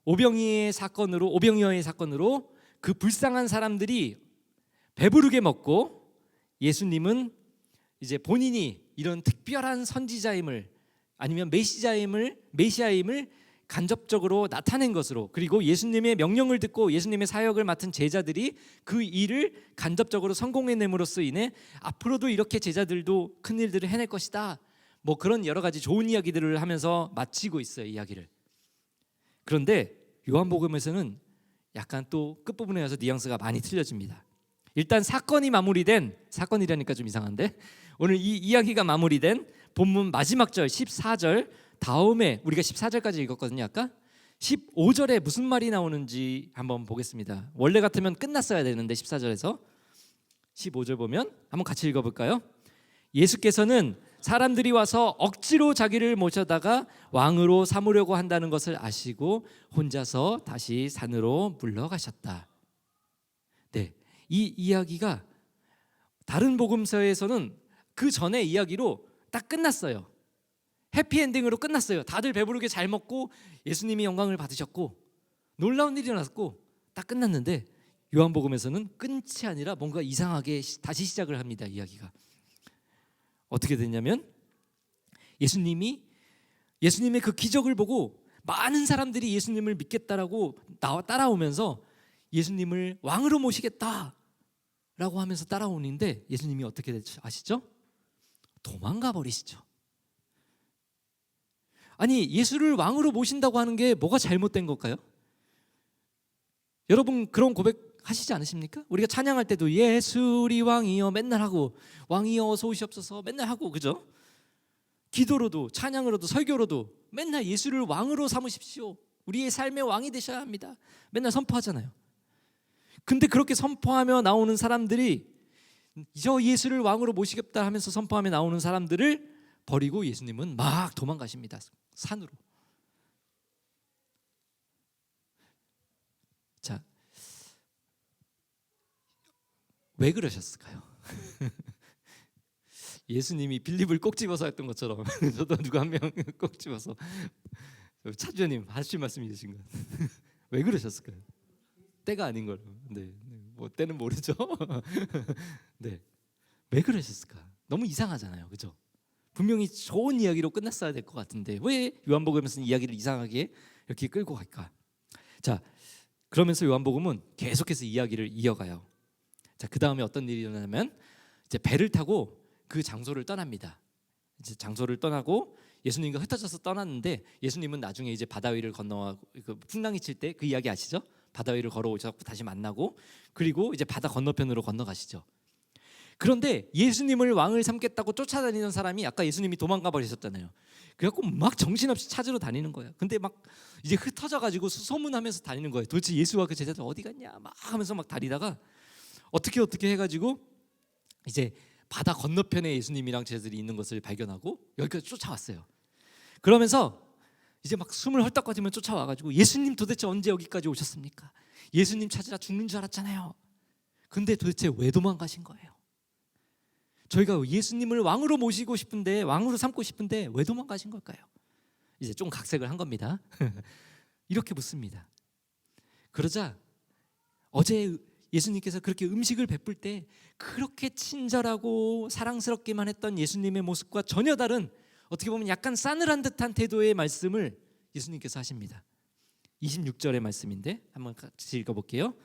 오병이어의 사건으로 그 불쌍한 사람들이 배부르게 먹고 예수님은 이제 본인이 이런 특별한 선지자임을 아니면 메시아임을 간접적으로 나타낸 것으로, 그리고 예수님의 명령을 듣고 예수님의 사역을 맡은 제자들이 그 일을 간접적으로 성공해냄으로써 인해 앞으로도 이렇게 제자들도 큰 일들을 해낼 것이다, 뭐 그런 여러 가지 좋은 이야기들을 하면서 마치고 있어요, 이야기를. 그런데 요한복음에서는 약간 또 끝부분에 가서 뉘앙스가 많이 틀려집니다. 일단 사건이라니까 좀 이상한데, 오늘 이 이야기가 마무리된 본문 마지막 절 14절 다음에, 우리가 14절까지 읽었거든요 아까. 15절에 무슨 말이 나오는지 한번 보겠습니다. 원래 같으면 끝났어야 되는데 14절에서 15절 보면 한번 같이 읽어볼까요? 예수께서는 사람들이 와서 억지로 자기를 모셔다가 왕으로 삼으려고 한다는 것을 아시고 혼자서 다시 산으로 물러가셨다. 네, 이 이야기가 다른 복음서에서는 그 전의 이야기로 딱 끝났어요. 해피엔딩으로 끝났어요. 다들 배부르게 잘 먹고 예수님이 영광을 받으셨고 놀라운 일이 일어났고 딱 끝났는데, 요한복음에서는 끝이 아니라 뭔가 이상하게 다시 시작을 합니다. 이야기가 어떻게 됐냐면, 예수님의 그 기적을 보고 많은 사람들이 예수님을 믿겠다라고 따라오면서 예수님을 왕으로 모시겠다라고 하면서 따라오는데, 예수님이 어떻게 됐죠? 아시죠? 도망가 버리시죠. 아니, 예수를 왕으로 모신다고 하는 게 뭐가 잘못된 걸까요? 여러분 그런 고백 하시지 않으십니까? 우리가 찬양할 때도 예수 우리 왕이여 맨날 하고, 왕이여 어서 오시옵소서 맨날 하고, 그죠? 기도로도 찬양으로도 설교로도 맨날 예수를 왕으로 삼으십시오, 우리의 삶의 왕이 되셔야 합니다, 맨날 선포하잖아요. 근데 그렇게 선포하며 나오는 사람들이, 저 예수를 왕으로 모시겠다 하면서 선포하며 나오는 사람들을 버리고 예수님은 막 도망가십니다, 산으로. 자, 왜 그러셨을까요? 예수님이 빌립을 꼭 집어서 했던 것처럼 저도 누가 한 명 꼭 집어서. 차주님 하실 말씀이 있으신가요? 왜 그러셨을까요? 때가 아닌 걸로. 네. 뭐 때는 모르죠. 네, 왜 그러셨을까? 너무 이상하잖아요, 그죠? 분명히 좋은 이야기로 끝났어야 될 것 같은데 왜 요한복음에서는 이야기를 이상하게 이렇게 끌고 갈까? 자, 그러면서 요한복음은 계속해서 이야기를 이어가요. 자, 그 다음에 어떤 일이 일어나냐면 이제 배를 타고 그 장소를 떠납니다. 이제 장소를 떠나고 예수님과 흩어져서 떠났는데 예수님은 나중에 이제 바다 위를 건너고 그 풍랑이 칠 때 그 이야기 아시죠? 바다 위를 걸어오셔서 다시 만나고 그리고 이제 바다 건너편으로 건너가시죠. 그런데 예수님을 왕을 삼겠다고 쫓아다니는 사람이 아까 예수님이 도망가 버리셨잖아요. 그래갖고 막 정신없이 찾으러 다니는 거예요. 근데 막 이제 흩어져 가지고 소문하면서 다니는 거예요. 도대체 예수와 그 제자들 어디 갔냐 막 하면서 막 다니다가 어떻게 해가지고 이제 바다 건너편에 예수님이랑 제자들이 있는 것을 발견하고 여기까지 쫓아왔어요. 그러면서 이제 막 숨을 헐떡거리며 쫓아와가지고 예수님 도대체 언제 여기까지 오셨습니까? 예수님 찾으라 죽는 줄 알았잖아요. 근데 도대체 왜 도망가신 거예요? 저희가 예수님을 왕으로 모시고 싶은데 왕으로 삼고 싶은데 왜 도망가신 걸까요? 이제 좀 각색을 한 겁니다. 이렇게 묻습니다. 그러자 어제 예수님께서 그렇게 음식을 베풀 때 그렇게 친절하고 사랑스럽기만 했던 예수님의 모습과 전혀 다른 어떻게 보면 약간 싸늘한 듯한 태도의 말씀을 예수님께서 하십니다. 26절의 말씀인데 한번 같이 읽어볼게요.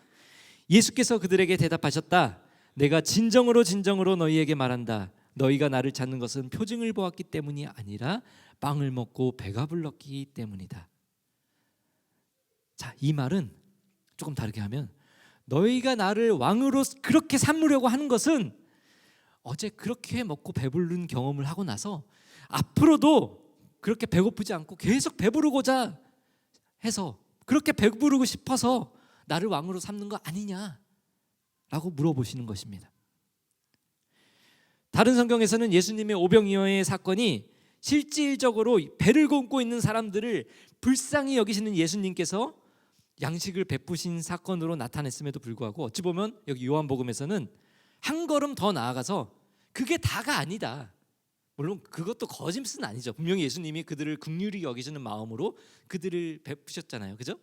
예수께서 그들에게 대답하셨다. 내가 진정으로 너희에게 말한다. 너희가 나를 찾는 것은 표징을 보았기 때문이 아니라 빵을 먹고 배가 불렀기 때문이다. 자, 이 말은 조금 다르게 하면 너희가 나를 왕으로 그렇게 삼으려고 하는 것은 어제 그렇게 먹고 배부른 경험을 하고 나서 앞으로도 그렇게 배고프지 않고 계속 배부르고자 해서 그렇게 배부르고 싶어서 나를 왕으로 삼는 거 아니냐라고 물어보시는 것입니다. 다른 성경에서는 예수님의 오병이어의 사건이 실질적으로 배를 굶고 있는 사람들을 불쌍히 여기시는 예수님께서 양식을 베푸신 사건으로 나타냈음에도 불구하고 어찌 보면 여기 요한복음에서는 한 걸음 더 나아가서 그게 다가 아니다. 물론 그것도 거짓은 아니죠. 분명히 예수님이 그들을 긍휼히 여기시는 마음으로 그들을 베푸셨잖아요. 그죠?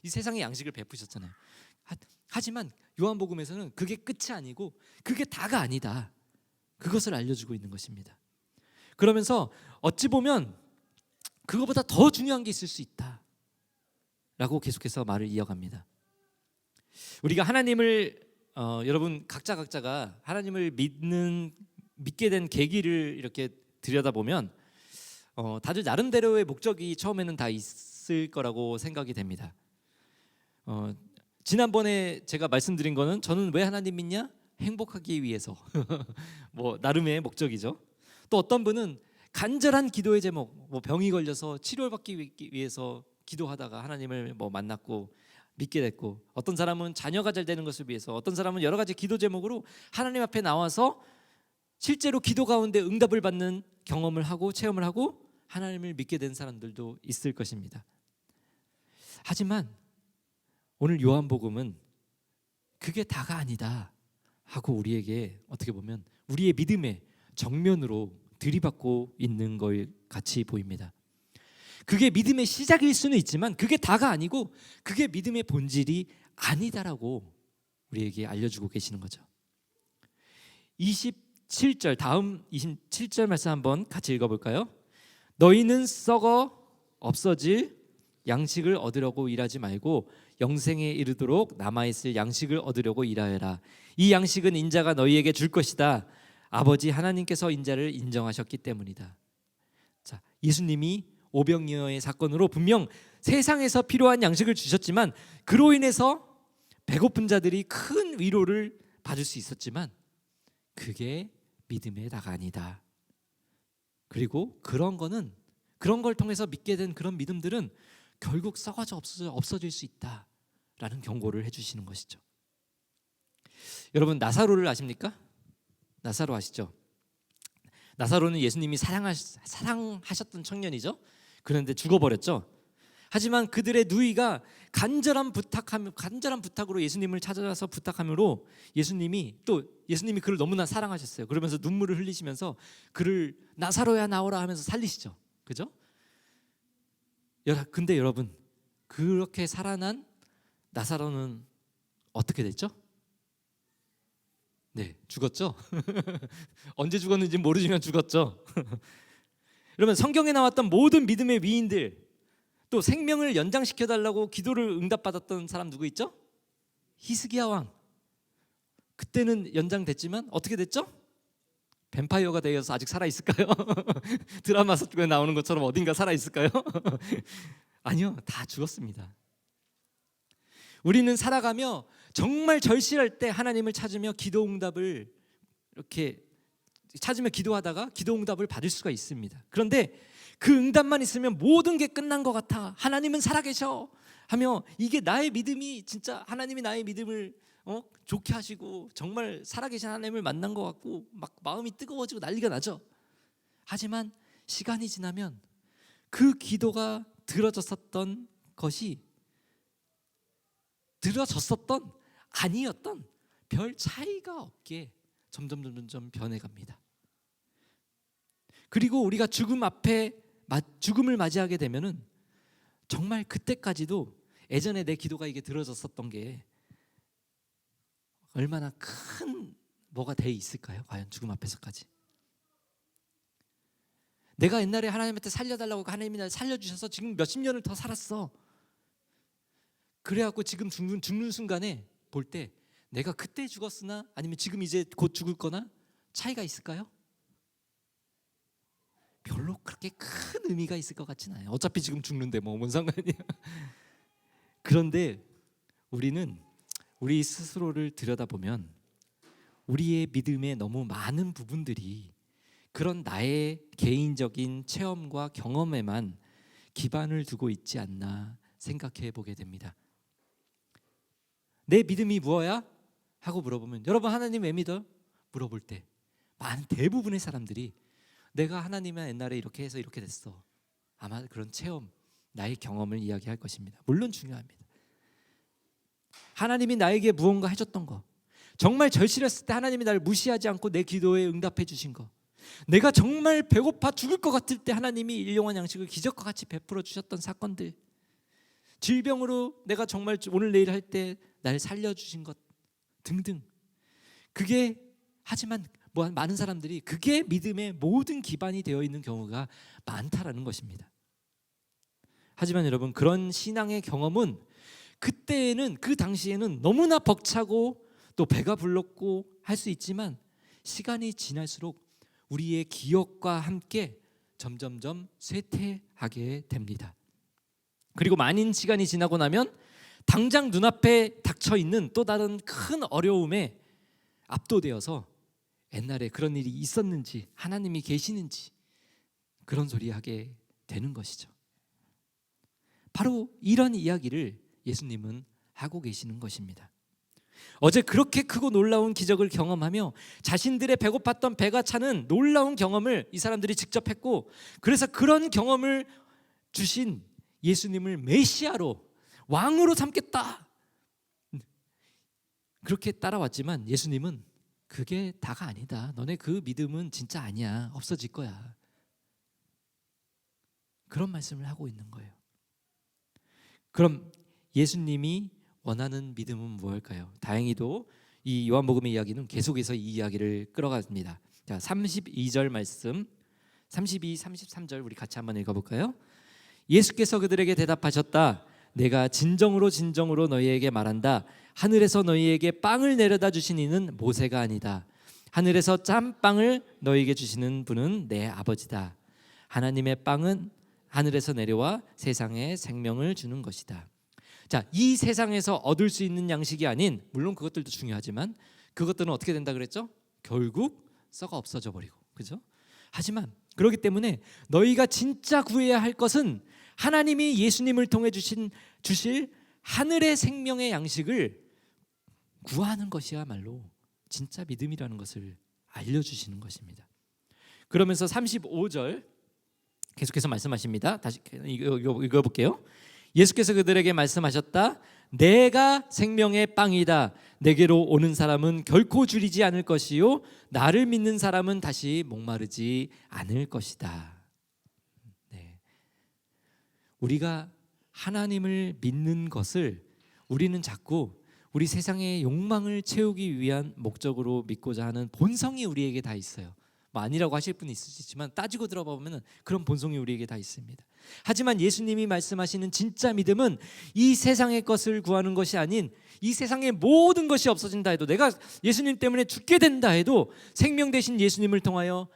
이 세상의 양식을 베푸셨잖아요. 하지만 요한복음에서는 그게 끝이 아니고 그게 다가 아니다. 그것을 알려주고 있는 것입니다. 그러면서 어찌 보면 그거보다 더 중요한 게 있을 수 있다 라고 계속해서 말을 이어갑니다. 우리가 하나님을 여러분 각자가 하나님을 믿게 된 계기를 이렇게 들여다보면 다들 나름대로의 목적이 처음에는 다 있을 거라고 생각이 됩니다. 지난번에 제가 말씀드린 거는 저는 왜 하나님 믿냐? 행복하기 위해서 뭐 나름의 목적이죠. 또 어떤 분은 간절한 기도의 제목, 뭐 병이 걸려서 치료받기 위해서 기도하다가 하나님을 뭐 만났고 믿게 됐고, 어떤 사람은 자녀가 잘 되는 것을 위해서, 어떤 사람은 여러 가지 기도 제목으로 하나님 앞에 나와서 실제로 기도 가운데 응답을 받는 경험을 하고 체험을 하고 하나님을 믿게 된 사람들도 있을 것입니다. 하지만 오늘 요한복음은 그게 다가 아니다 하고 우리에게 어떻게 보면 우리의 믿음의 정면으로 들이받고 있는 것 같이 보입니다. 그게 믿음의 시작일 수는 있지만 그게 다가 아니고 그게 믿음의 본질이 아니다라고 우리에게 알려주고 계시는 거죠. 27절 다음 27절 말씀 한번 같이 읽어볼까요? 너희는 썩어 없어질 양식을 얻으려고 일하지 말고 영생에 이르도록 남아있을 양식을 얻으려고 일하여라. 이 양식은 인자가 너희에게 줄 것이다. 아버지 하나님께서 인자를 인정하셨기 때문이다. 자, 예수님이 오병이어의 사건으로 분명 세상에서 필요한 양식을 주셨지만 그로 인해서 배고픈 자들이 큰 위로를 받을 수 있었지만 그게 믿음의 다가 아니다. 그리고 그런 걸 통해서 믿게 된 그런 믿음들은 결국 썩어져 없어질 수 있다라는 경고를 해주시는 것이죠. 여러분 나사로를 아십니까? 나사로 아시죠? 나사로는 예수님이 사랑하셨던 청년이죠. 그런데 죽어버렸죠. 하지만 그들의 누이가 간절한 부탁으로 예수님을 찾아가서 부탁함으로 예수님이 그를 너무나 사랑하셨어요. 그러면서 눈물을 흘리시면서 그를 나사로야 나오라 하면서 살리시죠. 그죠? 근데 여러분 그렇게 살아난 나사로는 어떻게 됐죠? 네, 죽었죠. 언제 죽었는지 모르지만 죽었죠. 그러면 성경에 나왔던 모든 믿음의 위인들, 또 생명을 연장시켜 달라고 기도를 응답받았던 사람 누구 있죠? 히스기야 왕. 그때는 연장됐지만 어떻게 됐죠? 뱀파이어가 되어서 아직 살아 있을까요? 드라마 속에 나오는 것처럼 어딘가 살아 있을까요? 아니요, 다 죽었습니다. 우리는 살아가며 정말 절실할 때 하나님을 찾으며 기도 응답을 이렇게 찾으며 기도하다가 기도 응답을 받을 수가 있습니다. 그런데 그 응답만 있으면 모든 게 끝난 것 같아. 하나님은 살아계셔 하며 이게 나의 믿음이 진짜 하나님이 나의 믿음을 좋게 하시고 정말 살아계신 하나님을 만난 것 같고 막 마음이 뜨거워지고 난리가 나죠. 하지만 시간이 지나면 그 기도가 들어졌었던 것이 들어졌었던 아니었던 별 차이가 없게 점점 변해갑니다. 그리고 우리가 죽음을 맞이하게 되면은 정말 그때까지도 예전에 내 기도가 이게 들어졌었던 게 얼마나 큰 뭐가 돼 있을까요? 과연 죽음 앞에서까지. 내가 옛날에 하나님한테 살려달라고 하나님이 날 살려주셔서 지금 몇십 년을 더 살았어. 그래갖고 지금 죽는 순간에 볼 때 내가 그때 죽었으나 아니면 지금 이제 곧 죽을 거나 차이가 있을까요? 별로 그렇게 큰 의미가 있을 것 같지는 않아요. 어차피 지금 죽는데 뭔 상관이야. 그런데 우리는 우리 스스로를 들여다보면 우리의 믿음의 너무 많은 부분들이 그런 나의 개인적인 체험과 경험에만 기반을 두고 있지 않나 생각해 보게 됩니다. 내 믿음이 무엇이야? 하고 물어보면 여러분 하나님 왜 믿어요? 물어볼 때 대부분의 사람들이 내가 하나님은 옛날에 이렇게 해서 이렇게 됐어. 아마 그런 체험, 나의 경험을 이야기할 것입니다. 물론 중요합니다. 하나님이 나에게 무언가 해줬던 거, 정말 절실했을 때 하나님이 나를 무시하지 않고 내 기도에 응답해 주신 거, 내가 정말 배고파 죽을 것 같을 때 하나님이 일용한 양식을 기적과 같이 베풀어 주셨던 사건들, 질병으로 내가 정말 오늘 내일 할 때 날 살려주신 것 등등. 그게 하지만 많은 사람들이 그게 믿음의 모든 기반이 되어 있는 경우가 많다라는 것입니다. 하지만 여러분 그런 신앙의 경험은 그때에는 그 당시에는 너무나 벅차고 또 배가 불렀고 할 수 있지만 시간이 지날수록 우리의 기억과 함께 점점점 쇠퇴하게 됩니다. 그리고 많은 시간이 지나고 나면 당장 눈앞에 닥쳐 있는 또 다른 큰 어려움에 압도되어서 옛날에 그런 일이 있었는지 하나님이 계시는지 그런 소리 하게 되는 것이죠. 바로 이런 이야기를 예수님은 하고 계시는 것입니다. 어제 그렇게 크고 놀라운 기적을 경험하며 자신들의 배고팠던 배가 차는 놀라운 경험을 이 사람들이 직접 했고, 그래서 그런 경험을 주신 예수님을 메시아로 왕으로 삼겠다 그렇게 따라왔지만 예수님은 그게 다가 아니다. 너네 그 믿음은 진짜 아니야. 없어질 거야. 그런 말씀을 하고 있는 거예요. 그럼 예수님이 원하는 믿음은 무엇일까요? 다행히도 이 요한복음의 이야기는 계속해서 이 이야기를 끌어갑니다. 자, 32절 말씀, 32, 33절 우리 같이 한번 읽어볼까요? 예수께서 그들에게 대답하셨다. 내가 진정으로 너희에게 말한다. 하늘에서 너희에게 빵을 내려다 주신 이는 모세가 아니다. 하늘에서 짬빵을 너희에게 주시는 분은 내 아버지다. 하나님의 빵은 하늘에서 내려와 세상에 생명을 주는 것이다. 자, 이 세상에서 얻을 수 있는 양식이 아닌, 물론 그것들도 중요하지만 그것들은 어떻게 된다 그랬죠? 결국 썩어 없어져 버리고, 그죠? 하지만 그렇기 때문에 너희가 진짜 구해야 할 것은 하나님이 예수님을 통해 주실 하늘의 생명의 양식을 구하는 것이야말로 진짜 믿음이라는 것을 알려주시는 것입니다. 그러면서 35절 계속해서 말씀하십니다. 다시 읽어볼게요. 예수께서 그들에게 말씀하셨다. 내가 생명의 빵이다. 내게로 오는 사람은 결코 줄이지 않을 것이요 나를 믿는 사람은 다시 목마르지 않을 것이다. 네. 우리가 하나님을 믿는 것을 우리는 자꾸 우리 세상의 욕망을 채우기 위한 목적으로 믿고자 하는 본성이 우리에게 다 있어요. 뭐 아니라고 하실 분이 있으시지만 따지고 들어보면 그런 본성이 우리에게 다 있습니다. 하지만 예수님이 말씀하시는 진짜 믿음은 이 세상의 것을 구하는 것이 아닌, 이 세상의 모든 것이 없어진다 해도, 내가 예수님 때문에 죽게 된다 해도 생명 되신 예수님을 통하여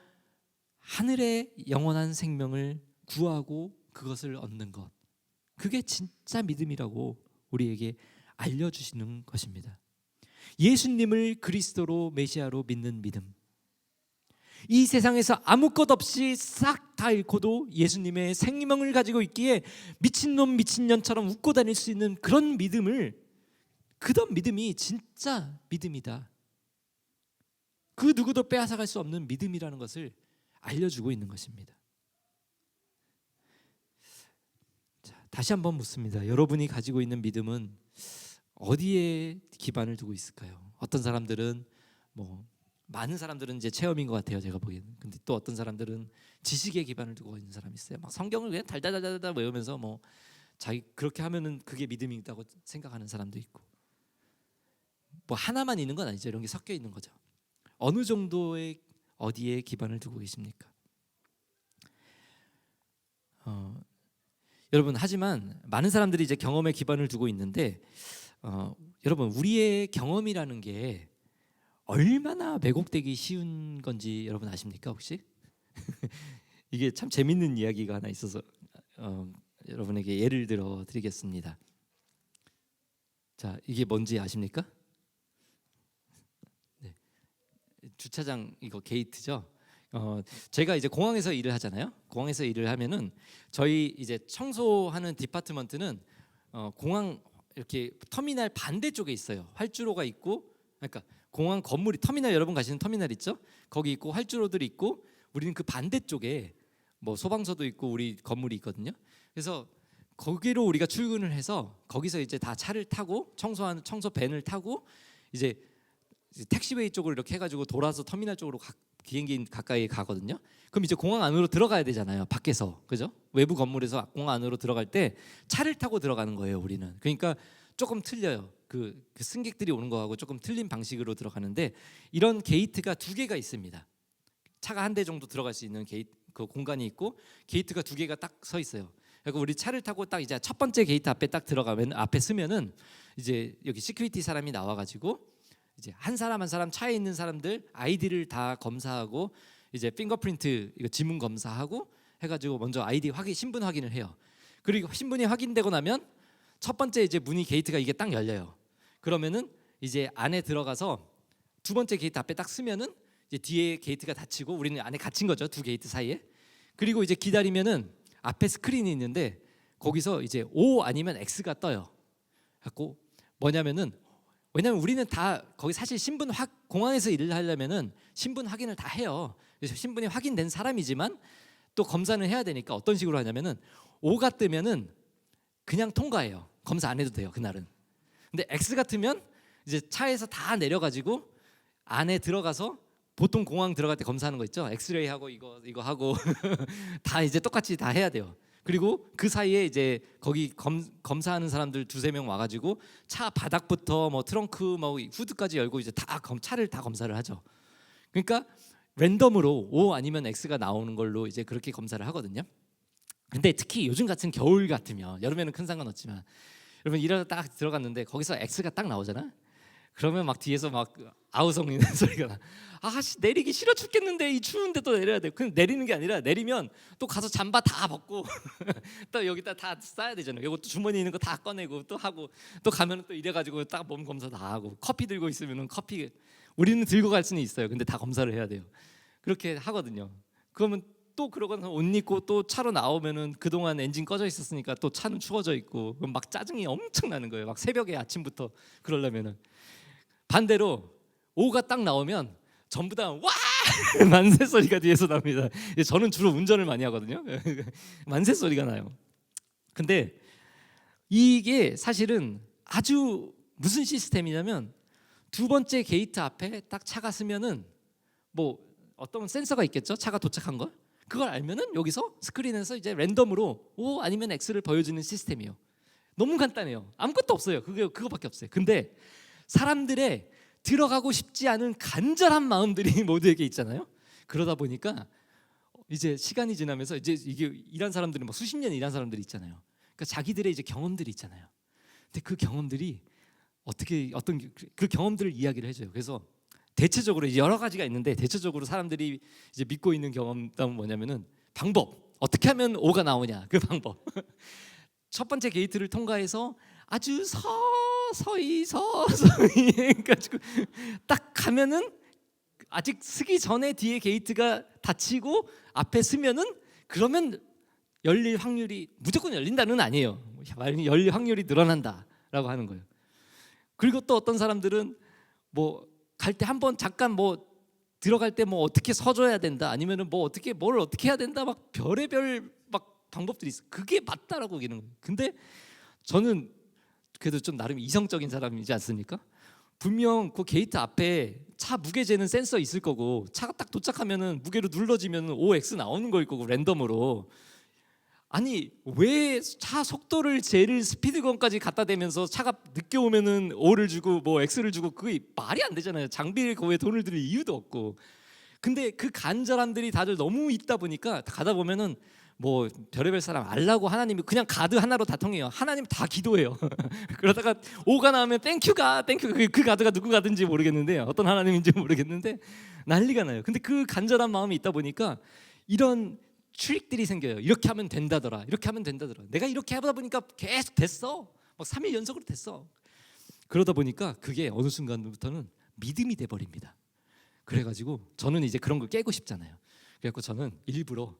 하늘의 영원한 생명을 구하고 그것을 얻는 것, 그게 진짜 믿음이라고 우리에게 알려주시는 것입니다. 예수님을 그리스도로 메시아로 믿는 믿음, 이 세상에서 아무 것 없이 싹 다 잃고도 예수님의 생명을 가지고 있기에 미친놈 미친년처럼 웃고 다닐 수 있는 그런 믿음을, 그런 믿음이 진짜 믿음이다, 그 누구도 빼앗아갈 수 없는 믿음이라는 것을 알려주고 있는 것입니다. 자, 다시 한번 묻습니다. 여러분이 가지고 있는 믿음은 어디에 기반을 두고 있을까요? 어떤 사람들은 많은 사람들은 이제 체험인 것 같아요, 제가 보기에는. 근데 또 어떤 사람들은 지식에 기반을 두고 있는 사람이 있어요. 막 성경을 그냥 달달달달 외우면서 자기 그렇게 하면은 그게 믿음이다고 생각하는 사람도 있고, 하나만 있는 건 아니죠. 이런 게 섞여 있는 거죠. 어느 정도의 어디에 기반을 두고 계십니까? 여러분, 하지만 많은 사람들이 이제 경험에 기반을 두고 있는데, 여러분, 우리의 경험이라는 게 얼마나 왜곡되기 쉬운 건지 여러분 아십니까 혹시? 이게 참 재밌는 이야기가 하나 있어서 여러분에게 예를 들어 드리겠습니다. 자, 이게 뭔지 아십니까? 네. 주차장 이거 게이트죠. 제가 이제 공항에서 일을 하잖아요. 공항에서 일을 하면은 저희 이제 청소하는 디파트먼트는 공항 이렇게 터미널 반대쪽에 있어요. 활주로가 있고, 그러니까 공항 건물이, 터미널 여러분 가시는 터미널 있죠? 거기 있고 활주로들이 있고, 우리는 그 반대쪽에 소방서도 있고 우리 건물이 있거든요. 그래서 거기로 우리가 출근을 해서 거기서 이제 다 차를 타고 청소 밴을 타고 이제 택시웨이 쪽으로 이렇게 해가지고 돌아서 터미널 쪽으로 비행기 가까이 가거든요. 그럼 이제 공항 안으로 들어가야 되잖아요, 밖에서. 그죠? 외부 건물에서 공항 안으로 들어갈 때 차를 타고 들어가는 거예요, 우리는. 그러니까 조금 틀려요. 그 승객들이 오는 거하고 조금 틀린 방식으로 들어가는데, 이런 게이트가 2개가 있습니다. 차가 한 대 정도 들어갈 수 있는 게이트, 그 공간이 있고 게이트가 2개가 딱 서 있어요. 그리고 우리 차를 타고 딱 이제 첫 번째 게이트 앞에 딱 들어가면, 앞에 서면은 이제 여기 시큐리티 사람이 나와가지고 이제 한 사람 한 사람 차에 있는 사람들 아이디를 다 검사하고, 이제 핑거프린트 이거 지문 검사하고 해가지고 먼저 아이디 확인, 신분 확인을 해요. 그리고 신분이 확인되고 나면 첫 번째 이제 문이, 게이트가 이게 딱 열려요. 그러면은 이제 안에 들어가서 두 번째 게이트 앞에 딱 서면은 이제 뒤에 게이트가 닫히고 우리는 안에 갇힌 거죠, 2 게이트 사이에. 그리고 이제 기다리면은 앞에 스크린이 있는데 거기서 이제 O 아니면 X가 떠요. 갖고 뭐냐면은, 왜냐면 우리는 다 거기 사실 공항에서 일을 하려면은 신분 확인을 다 해요. 그래서 신분이 확인된 사람이지만 또 검사는 해야 되니까 어떤 식으로 하냐면은, O가 뜨면은 그냥 통과해요. 검사 안 해도 돼요, 그날은. 근데 X 같으면 이제 차에서 다 내려가지고 안에 들어가서, 보통 공항 들어갈 때 검사하는 거 있죠. 엑스레이 하고 이거 하고 다 이제 똑같이 다 해야 돼요. 그리고 그 사이에 이제 거기 검사하는 사람들 2-3명 와가지고 차 바닥부터 트렁크 후드까지 열고 이제 다 차를 다 검사를 하죠. 그러니까 랜덤으로 O 아니면 X가 나오는 걸로 이제 그렇게 검사를 하거든요. 근데 특히 요즘 같은 겨울 같으면, 여름에는 큰 상관없지만, 여러분 일하다 딱 들어갔는데 거기서 X가 딱 나오잖아. 그러면 막 뒤에서 막 아우성이는 소리가 나. 아씨, 내리기 싫어 죽겠는데 이 추운데 또 내려야 돼. 그냥 내리는 게 아니라, 내리면 또 가서 잠바 다 벗고 또 여기다 다 싸야 되잖아요. 이거 또 주머니 있는 거 다 꺼내고 또 하고, 또 가면은 또 이래가지고 딱 몸 검사 다 하고, 커피 들고 있으면은 커피 우리는 들고 갈 수는 있어요. 근데 다 검사를 해야 돼요. 그렇게 하거든요. 그러면 또 그러고 나서 옷 입고 또 차로 나오면은 그동안 엔진 꺼져 있었으니까 또 차는 추워져 있고, 그럼 막 짜증이 엄청 나는 거예요. 막 새벽에 아침부터 그러려면은. 반대로 O가 딱 나오면 전부 다 와 만세 소리가 뒤에서 납니다. 저는 주로 운전을 많이 하거든요. 만세 소리가 나요. 근데 이게 사실은 아주 무슨 시스템이냐면, 2번째 게이트 앞에 딱 차가 서면은 어떤 센서가 있겠죠. 차가 도착한 걸. 그걸 알면은 여기서 스크린에서 이제 랜덤으로 O 아니면 X를 보여주는 시스템이에요. 너무 간단해요. 아무것도 없어요. 그거밖에 없어요. 근데 사람들의 들어가고 싶지 않은 간절한 마음들이 모두에게 있잖아요. 그러다 보니까 이제 시간이 지나면서 이제 이게 일한 사람들은 막 수십 년 일한 사람들이 있잖아요. 그러니까 자기들의 이제 경험들이 있잖아요. 근데 그 경험들이 어떤 그 경험들을 이야기를 해줘요. 그래서 대체적으로 이제 여러 가지가 있는데 대체적으로 사람들이 이제 믿고 있는 경험은 뭐냐면은 방법, 어떻게 하면 O가 나오냐, 그 방법. 첫 번째 게이트를 통과해서 아주 서서히 가지고 딱 가면은 아직 쓰기 전에 뒤에 게이트가 닫히고 앞에 서면은 그러면 열릴 확률이 무조건 열린다는 아니에요. 열릴 확률이 늘어난다라고 하는 거예요. 그리고 또 어떤 사람들은 뭐 갈 때 한번 잠깐 뭐 들어갈 때 뭐 어떻게 서줘야 된다, 아니면은 뭐 어떻게 뭘 어떻게 해야 된다, 막 별의별 막 방법들이 있어. 그게 맞다라고 얘기하는 거예요. 근데 저는 그래도 좀 나름 이성적인 사람이지 않습니까? 분명 그 게이트 앞에 차 무게 재는 센서 있을 거고, 차가 딱 도착하면은 무게로 눌러지면 OX 나오는 거일 거고, 랜덤으로. 아니 왜 차 속도를 재를 스피드건까지 갖다 대면서 차가 늦게 오면은 O를 주고 뭐 X를 주고, 그게 말이 안 되잖아요. 장비를 거기에 돈을 들일 이유도 없고. 근데 그 간절함들이 다들 너무 있다 보니까 가다 보면은 뭐 별의별 사람 알라고 하나님이 그냥 가드 하나로 다 통해요. 하나님 다 기도해요. 그러다가 O가 나오면 땡큐가 그 가드가 누구 가든지 모르겠는데, 어떤 하나님인지 모르겠는데 난리가 나요. 근데 그 간절한 마음이 있다 보니까 이런 트릭들이 생겨요. 이렇게 하면 된다더라, 이렇게 하면 된다더라. 내가 이렇게 하다 보니까 계속 됐어. 막 3일 연속으로 됐어. 그러다 보니까 그게 어느 순간부터는 믿음이 돼 버립니다. 그래가지고 저는 이제 그런 걸 깨고 싶잖아요. 그래갖고 저는 일부러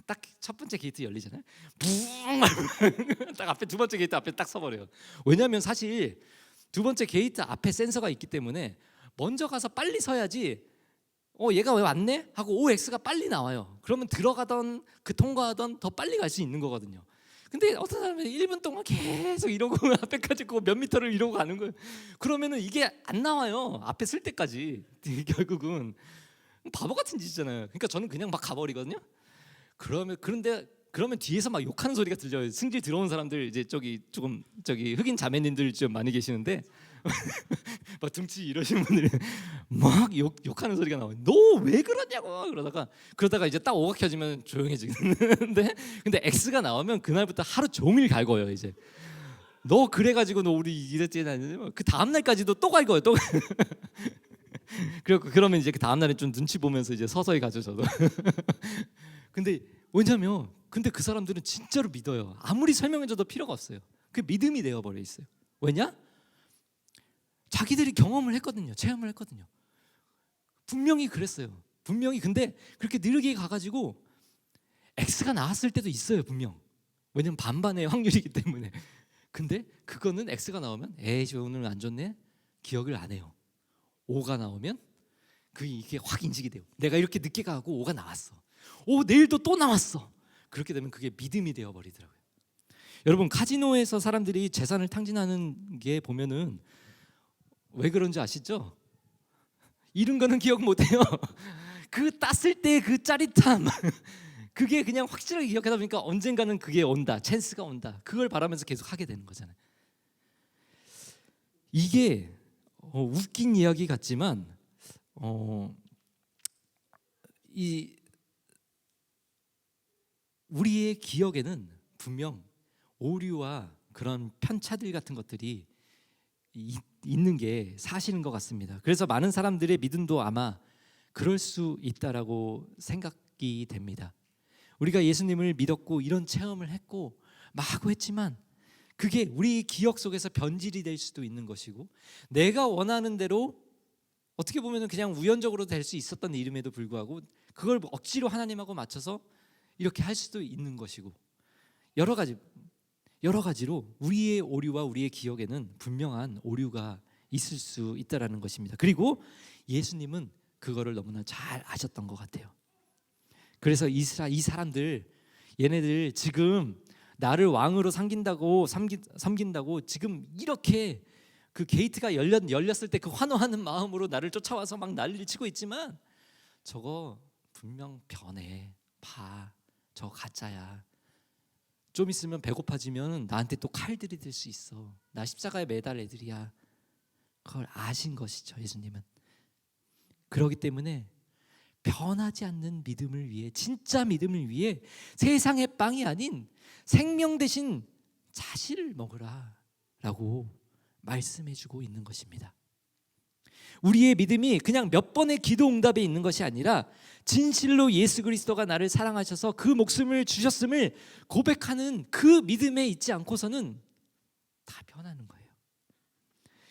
딱 첫 번째 게이트 열리잖아요. 딱 앞에 두 번째 게이트 앞에 딱 서버려요. 왜냐하면 사실 두 번째 게이트 앞에 센서가 있기 때문에 먼저 가서 빨리 서야지. 얘가 왜 왔네? 하고 OX가 빨리 나와요. 그러면 들어가던 그 통과하던 더 빨리 갈 수 있는 거거든요. 근데 어떤 사람은 1분 동안 계속 이러고 앞에까지 몇 미터를 이러고 가는 거예요. 그러면은 이게 안 나와요. 앞에 쓸 때까지. 결국은 바보 같은 짓이잖아요. 그러니까 저는 그냥 막 가버리거든요. 그러면 뒤에서 막 욕하는 소리가 들려요. 승질 들어온 사람들, 이제 조금 흑인 자매님들 좀 많이 계시는데 막 등치 이러신 분들이 막 욕하는 소리가 나와요. 너 왜 그러냐고. 그러다가 이제 딱 O가 켜지면 조용해지는데, 근데 X가 나오면 그날부터 하루 종일 갈거예요. 이제 너 그래가지고 너 우리 이랬지, 그 다음 날까지도 또 갈거예요. 또. 그러면 이제 그 다음 날에 좀 눈치 보면서 이제 서서히 가죠, 저도. 근데 왜냐면 근데 그 사람들은 진짜로 믿어요. 아무리 설명해줘도 필요가 없어요. 그 믿음이 되어버려 있어요. 왜냐? 자기들이 경험을 했거든요. 체험을 했거든요. 분명히 그랬어요. 분명히. 근데 그렇게 느리게 가가지고 X가 나왔을 때도 있어요. 분명. 왜냐면 반반의 확률이기 때문에. 근데 그거는 X가 나오면 에이 오늘 안 좋네, 기억을 안 해요. O가 나오면 이게 확 인식이 돼요. 내가 이렇게 늦게 가고 O가 나왔어. 내일도 또 나왔어. 그렇게 되면 그게 믿음이 되어버리더라고요. 여러분, 카지노에서 사람들이 재산을 탕진하는 게 보면은 왜 그런지 아시죠? 잃은 거는 기억 못해요. 그 땄을 때 그 짜릿함, 그게 그냥 확실하게 기억하다 보니까 언젠가는 그게 온다, 찬스가 온다. 그걸 바라면서 계속 하게 되는 거잖아요. 이게 웃긴 이야기 같지만 우리의 기억에는 분명 오류와 그런 편차들 같은 것들이 있는 게 사실인 것 같습니다. 그래서 많은 사람들의 믿음도 아마 그럴 수 있다라고 생각이 됩니다. 우리가 예수님을 믿었고 이런 체험을 했고 막 했지만 그게 우리 기억 속에서 변질이 될 수도 있는 것이고, 내가 원하는 대로 어떻게 보면 그냥 우연적으로 될 수 있었던 일임에도 불구하고 그걸 억지로 하나님하고 맞춰서 이렇게 할 수도 있는 것이고, 여러 가지로 우리의 오류와 우리의 기억에는 분명한 오류가 있을 수 있다라는 것입니다. 그리고 예수님은 그거를 너무나 잘 아셨던 것 같아요. 그래서 이 사람들, 얘네들 지금 나를 왕으로 섬긴다고 지금 이렇게 그 게이트가 열렸을 때 그 환호하는 마음으로 나를 쫓아와서 막 난리를 치고 있지만, 저거 분명 변해. 봐, 저거 가짜야. 좀 있으면 배고파지면 나한테 또 칼들이 들 수 있어. 나 십자가에 매달 애들이야. 그걸 아신 것이죠. 예수님은. 그렇기 때문에 변하지 않는 믿음을 위해, 진짜 믿음을 위해 세상의 빵이 아닌 생명 대신 자신을 먹으라 라고 말씀해주고 있는 것입니다. 우리의 믿음이 그냥 몇 번의 기도 응답에 있는 것이 아니라 진실로 예수 그리스도가 나를 사랑하셔서 그 목숨을 주셨음을 고백하는 그 믿음에 있지 않고서는 다 변하는 거예요.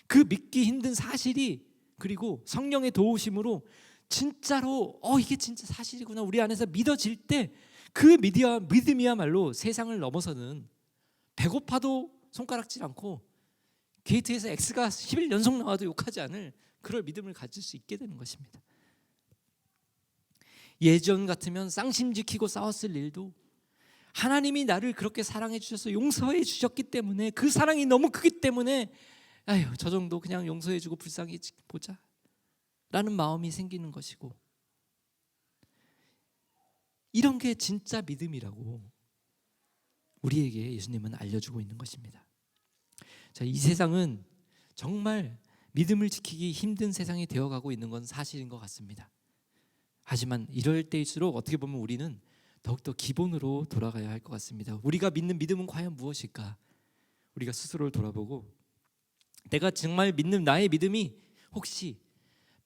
그 믿기 힘든 사실이, 그리고 성령의 도우심으로 진짜로 이게 진짜 사실이구나 우리 안에서 믿어질 때 그 믿음이야말로 세상을 넘어서는, 배고파도 손가락질 않고 게이트에서 X가 11연속 나와도 욕하지 않을 그럴 믿음을 가질 수 있게 되는 것입니다. 예전 같으면 쌍심 지키고 싸웠을 일도 하나님이 나를 그렇게 사랑해 주셔서 용서해 주셨기 때문에, 그 사랑이 너무 크기 때문에 저 정도 그냥 용서해 주고 불쌍히 보자 라는 마음이 생기는 것이고, 이런 게 진짜 믿음이라고 우리에게 예수님은 알려주고 있는 것입니다. 자, 이 세상은 정말 믿음을 지키기 힘든 세상이 되어가고 있는 건 사실인 것 같습니다. 하지만 이럴 때일수록 어떻게 보면 우리는 더욱더 기본으로 돌아가야 할 것 같습니다. 우리가 믿는 믿음은 과연 무엇일까? 우리가 스스로를 돌아보고, 내가 정말 믿는 나의 믿음이 혹시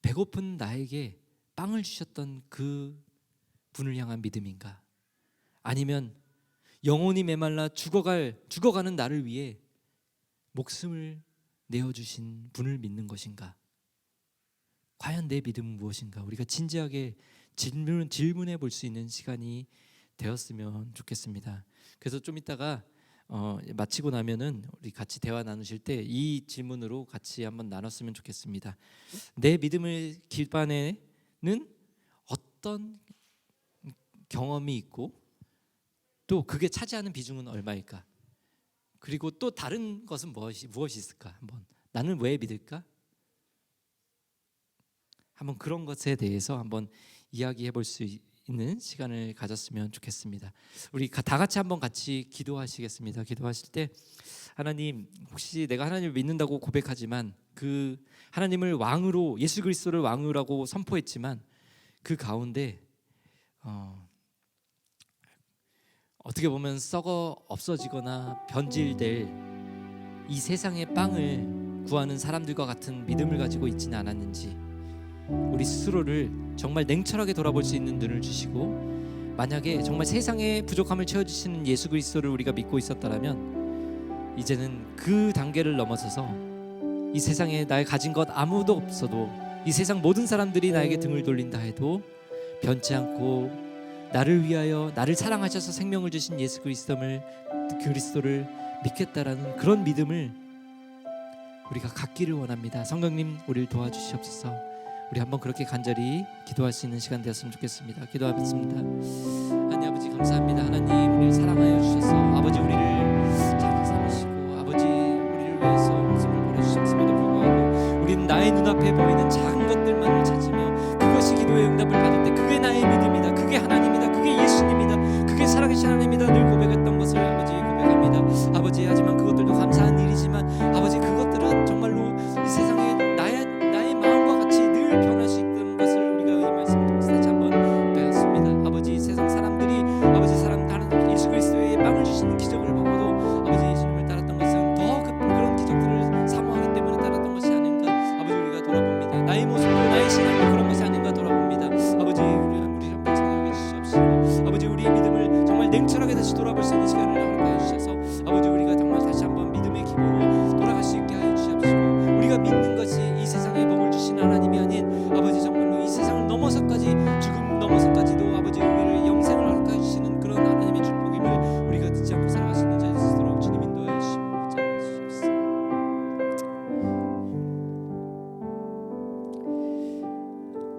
배고픈 나에게 빵을 주셨던 그 분을 향한 믿음인가? 아니면 영혼이 메말라 죽어가는 나를 위해 목숨을 내어주신 분을 믿는 것인가? 과연 내 믿음은 무엇인가? 우리가 진지하게 질문해 볼 수 있는 시간이 되었으면 좋겠습니다. 그래서 좀 이따가 마치고 나면은 우리 같이 대화 나누실 때 이 질문으로 같이 한번 나눴으면 좋겠습니다. 내 믿음을 기반에는 어떤 경험이 있고, 또 그게 차지하는 비중은 얼마일까? 그리고 또 다른 것은 무엇이 있을까? 한번 나는 왜 믿을까? 한번 그런 것에 대해서 한번 이야기해 볼 수 있는 시간을 가졌으면 좋겠습니다. 우리 다 같이 한번 같이 기도하시겠습니다. 기도하실 때, 하나님, 혹시 내가 하나님을 믿는다고 고백하지만 그 하나님을 왕으로, 예수 그리스도를 왕이라고 선포했지만 그 가운데 어떻게 보면 썩어 없어지거나 변질될 이 세상의 빵을 구하는 사람들과 같은 믿음을 가지고 있지는 않았는지, 우리 스스로를 정말 냉철하게 돌아볼 수 있는 눈을 주시고, 만약에 정말 세상의 부족함을 채워주시는 예수 그리스도를 우리가 믿고 있었다면 이제는 그 단계를 넘어서서 이 세상에 나의 가진 것 아무도 없어도, 이 세상 모든 사람들이 나에게 등을 돌린다 해도 변치 않고 나를 위하여 나를 사랑하셔서 생명을 주신 예수 그리스도를 믿겠다라는 그런 믿음을 우리가 갖기를 원합니다. 성령님, 우리를 도와주시옵소서. 우리 한번 그렇게 간절히 기도할 수 있는 시간 되었으면 좋겠습니다. 기도하겠습니다. 하나님 아버지, 감사합니다. 하나님, 우리를 사랑하여 주셔서 아버지 우리를 잘 삼으시고, 아버지 우리를 위해서 목숨을 버려주셨음에도 불구하고 우리는 나의 눈앞에 보이는 작은 것들만을 찾으며 그것이 기도의 응답을 받을 때 그게 나의 믿음이다, 그게 하나님이다, 그게 예수님이다, 그게 살아계신 하나님이다 늘 고백했던 것을 아버지 고백합니다. 아버지, 하지만 그것들도 감사한 일이지만 아버지, 그것들은 정말로 이 세상에 나의 마음과 같이 늘 변할 수 있는 것을 우리가 이 말씀을 통해서 다시 한번 배웠습니다. 아버지, 세상 사람들이 아버지 다른 예수 그리스도의 빵을 주시는 기적을 보고도 아버지 예수님을 따랐던 것은 더 그런 기적들을 사모하기 때문에 따랐던 것이 아닌가 아버지 우리가 돌아봅니다. 나의 모습도 나의 신앙도 그런 것이 아닌가 돌아봅니다. 아버지, 우리 한번 생각해 주시옵시고, 아버지 우리의 믿음을 정말 냉철하게 다시 돌아볼 수 있는 시간을 허락하여 주셔서 아버지 우리가 정말 다시 한번 믿음의 기본으로 돌아갈 수 있게 하여 주시옵시고, 우리가 믿는 것이 이 세상에 복을 주신 하나님이 아닌 아버지 정말로 이 세상을 넘어서까지, 죽음 넘어서까지도 아버지 우리를 영생을 허락하여 주시는 그런 하나님의 축복임을 우리가 듣지 않고 살아갈 수 있는 자일 수 있도록 주님 인도하여 주시옵소서.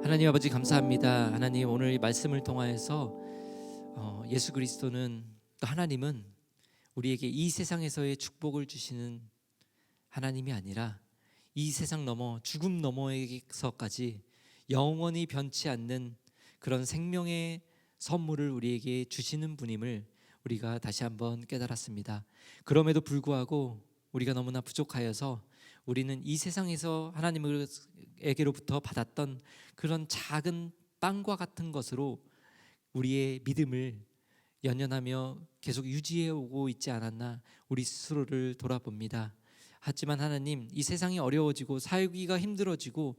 하나님 아버지, 감사합니다. 하나님, 오늘 이 말씀을 통하여서 예수 그리스도는, 또 하나님은 우리에게 이 세상에서의 축복을 주시는 하나님이 아니라 이 세상 넘어 죽음 너머에서까지 영원히 변치 않는 그런 생명의 선물을 우리에게 주시는 분임을 우리가 다시 한번 깨달았습니다. 그럼에도 불구하고 우리가 너무나 부족하여서 우리는 이 세상에서 하나님에게로부터 받았던 그런 작은 빵과 같은 것으로 우리의 믿음을 연연하며 계속 유지해 오고 있지 않았나 우리 스스로를 돌아봅니다. 하지만 하나님, 이 세상이 어려워지고 살기가 힘들어지고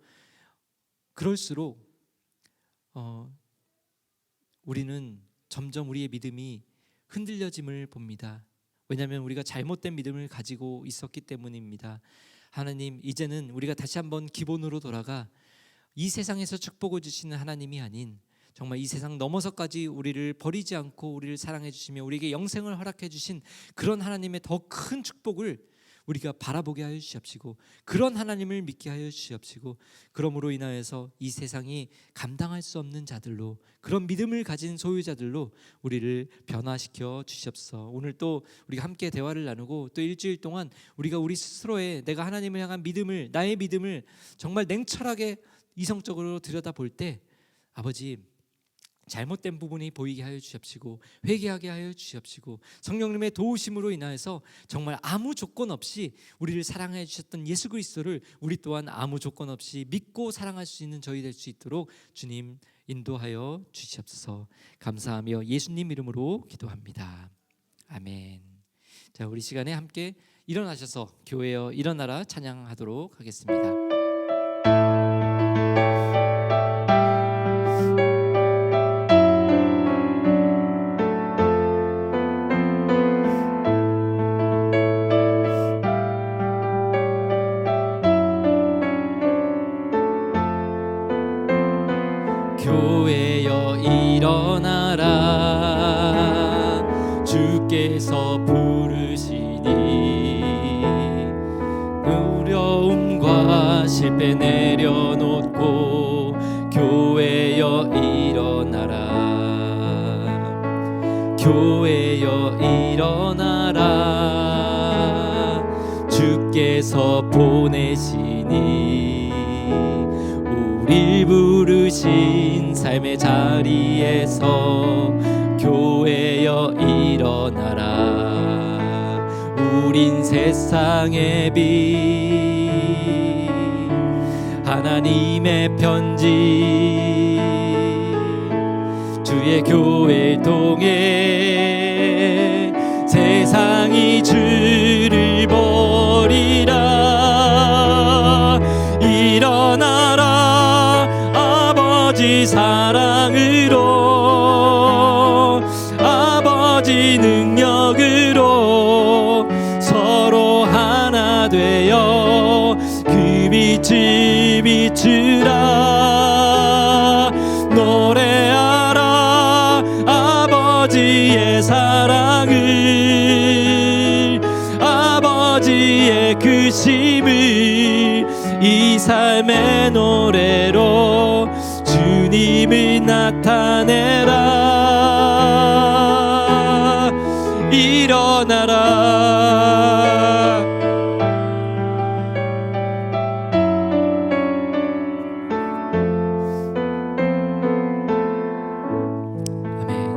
그럴수록 우리는 점점 우리의 믿음이 흔들려짐을 봅니다. 왜냐하면 우리가 잘못된 믿음을 가지고 있었기 때문입니다. 하나님, 이제는 우리가 다시 한번 기본으로 돌아가 이 세상에서 축복을 주시는 하나님이 아닌 정말 이 세상 넘어서까지 우리를 버리지 않고 우리를 사랑해 주시며 우리에게 영생을 허락해 주신 그런 하나님의 더 큰 축복을 우리가 바라보게 하여 주시옵시고, 그런 하나님을 믿게 하여 주시옵시고, 그러므로 인하여서 이 세상이 감당할 수 없는 자들로, 그런 믿음을 가진 소유자들로 우리를 변화시켜 주시옵소서. 오늘 또 우리가 함께 대화를 나누고 또 일주일 동안 우리가 우리 스스로의 내가 하나님을 향한 믿음을, 나의 믿음을 정말 냉철하게 이성적으로 들여다볼 때 아버지, 잘못된 부분이 보이게 하여 주시옵시고 회개하게 하여 주시옵시고, 성령님의 도우심으로 인하여서 정말 아무 조건 없이 우리를 사랑해 주셨던 예수 그리스도를 우리 또한 아무 조건 없이 믿고 사랑할 수 있는 저희 될 수 있도록 주님 인도하여 주시옵소서. 감사하며 예수님 이름으로 기도합니다. 아멘. 자, 우리 시간에 함께 일어나셔서 교회여 일어나라 찬양하도록 하겠습니다. 교회여 일어나라 주께서 부르시니 두려움과 실패 내려놓고 교회여 일어나라 교회여 일어나라 주께서 보내시니 우리 부르신 삶의 자리에서 교회여 일어나라. 우린 세상의 빛 하나님의 편지 주의 교회를 통해 세상이 주를 버리라. 일어나라 아버지 사랑으로 아버지 능력으로 서로 하나 되어 그 빛을 비추라. 노래하라 아버지의 사랑을 아버지의 크심을 이 삶의 노래로 주님을 나타내라. 일어나라. 아멘.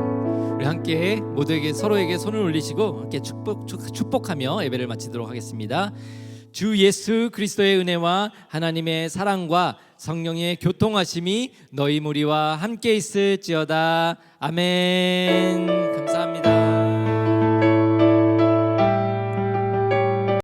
우리 함께 모두에게 서로에게 손을 올리시고 함께 축복하며 예배를 마치도록 하겠습니다. 주 예수 그리스도의 은혜와 하나님의 사랑과 성령의 교통하심이 너희 무리와 함께 있을지어다. 아멘.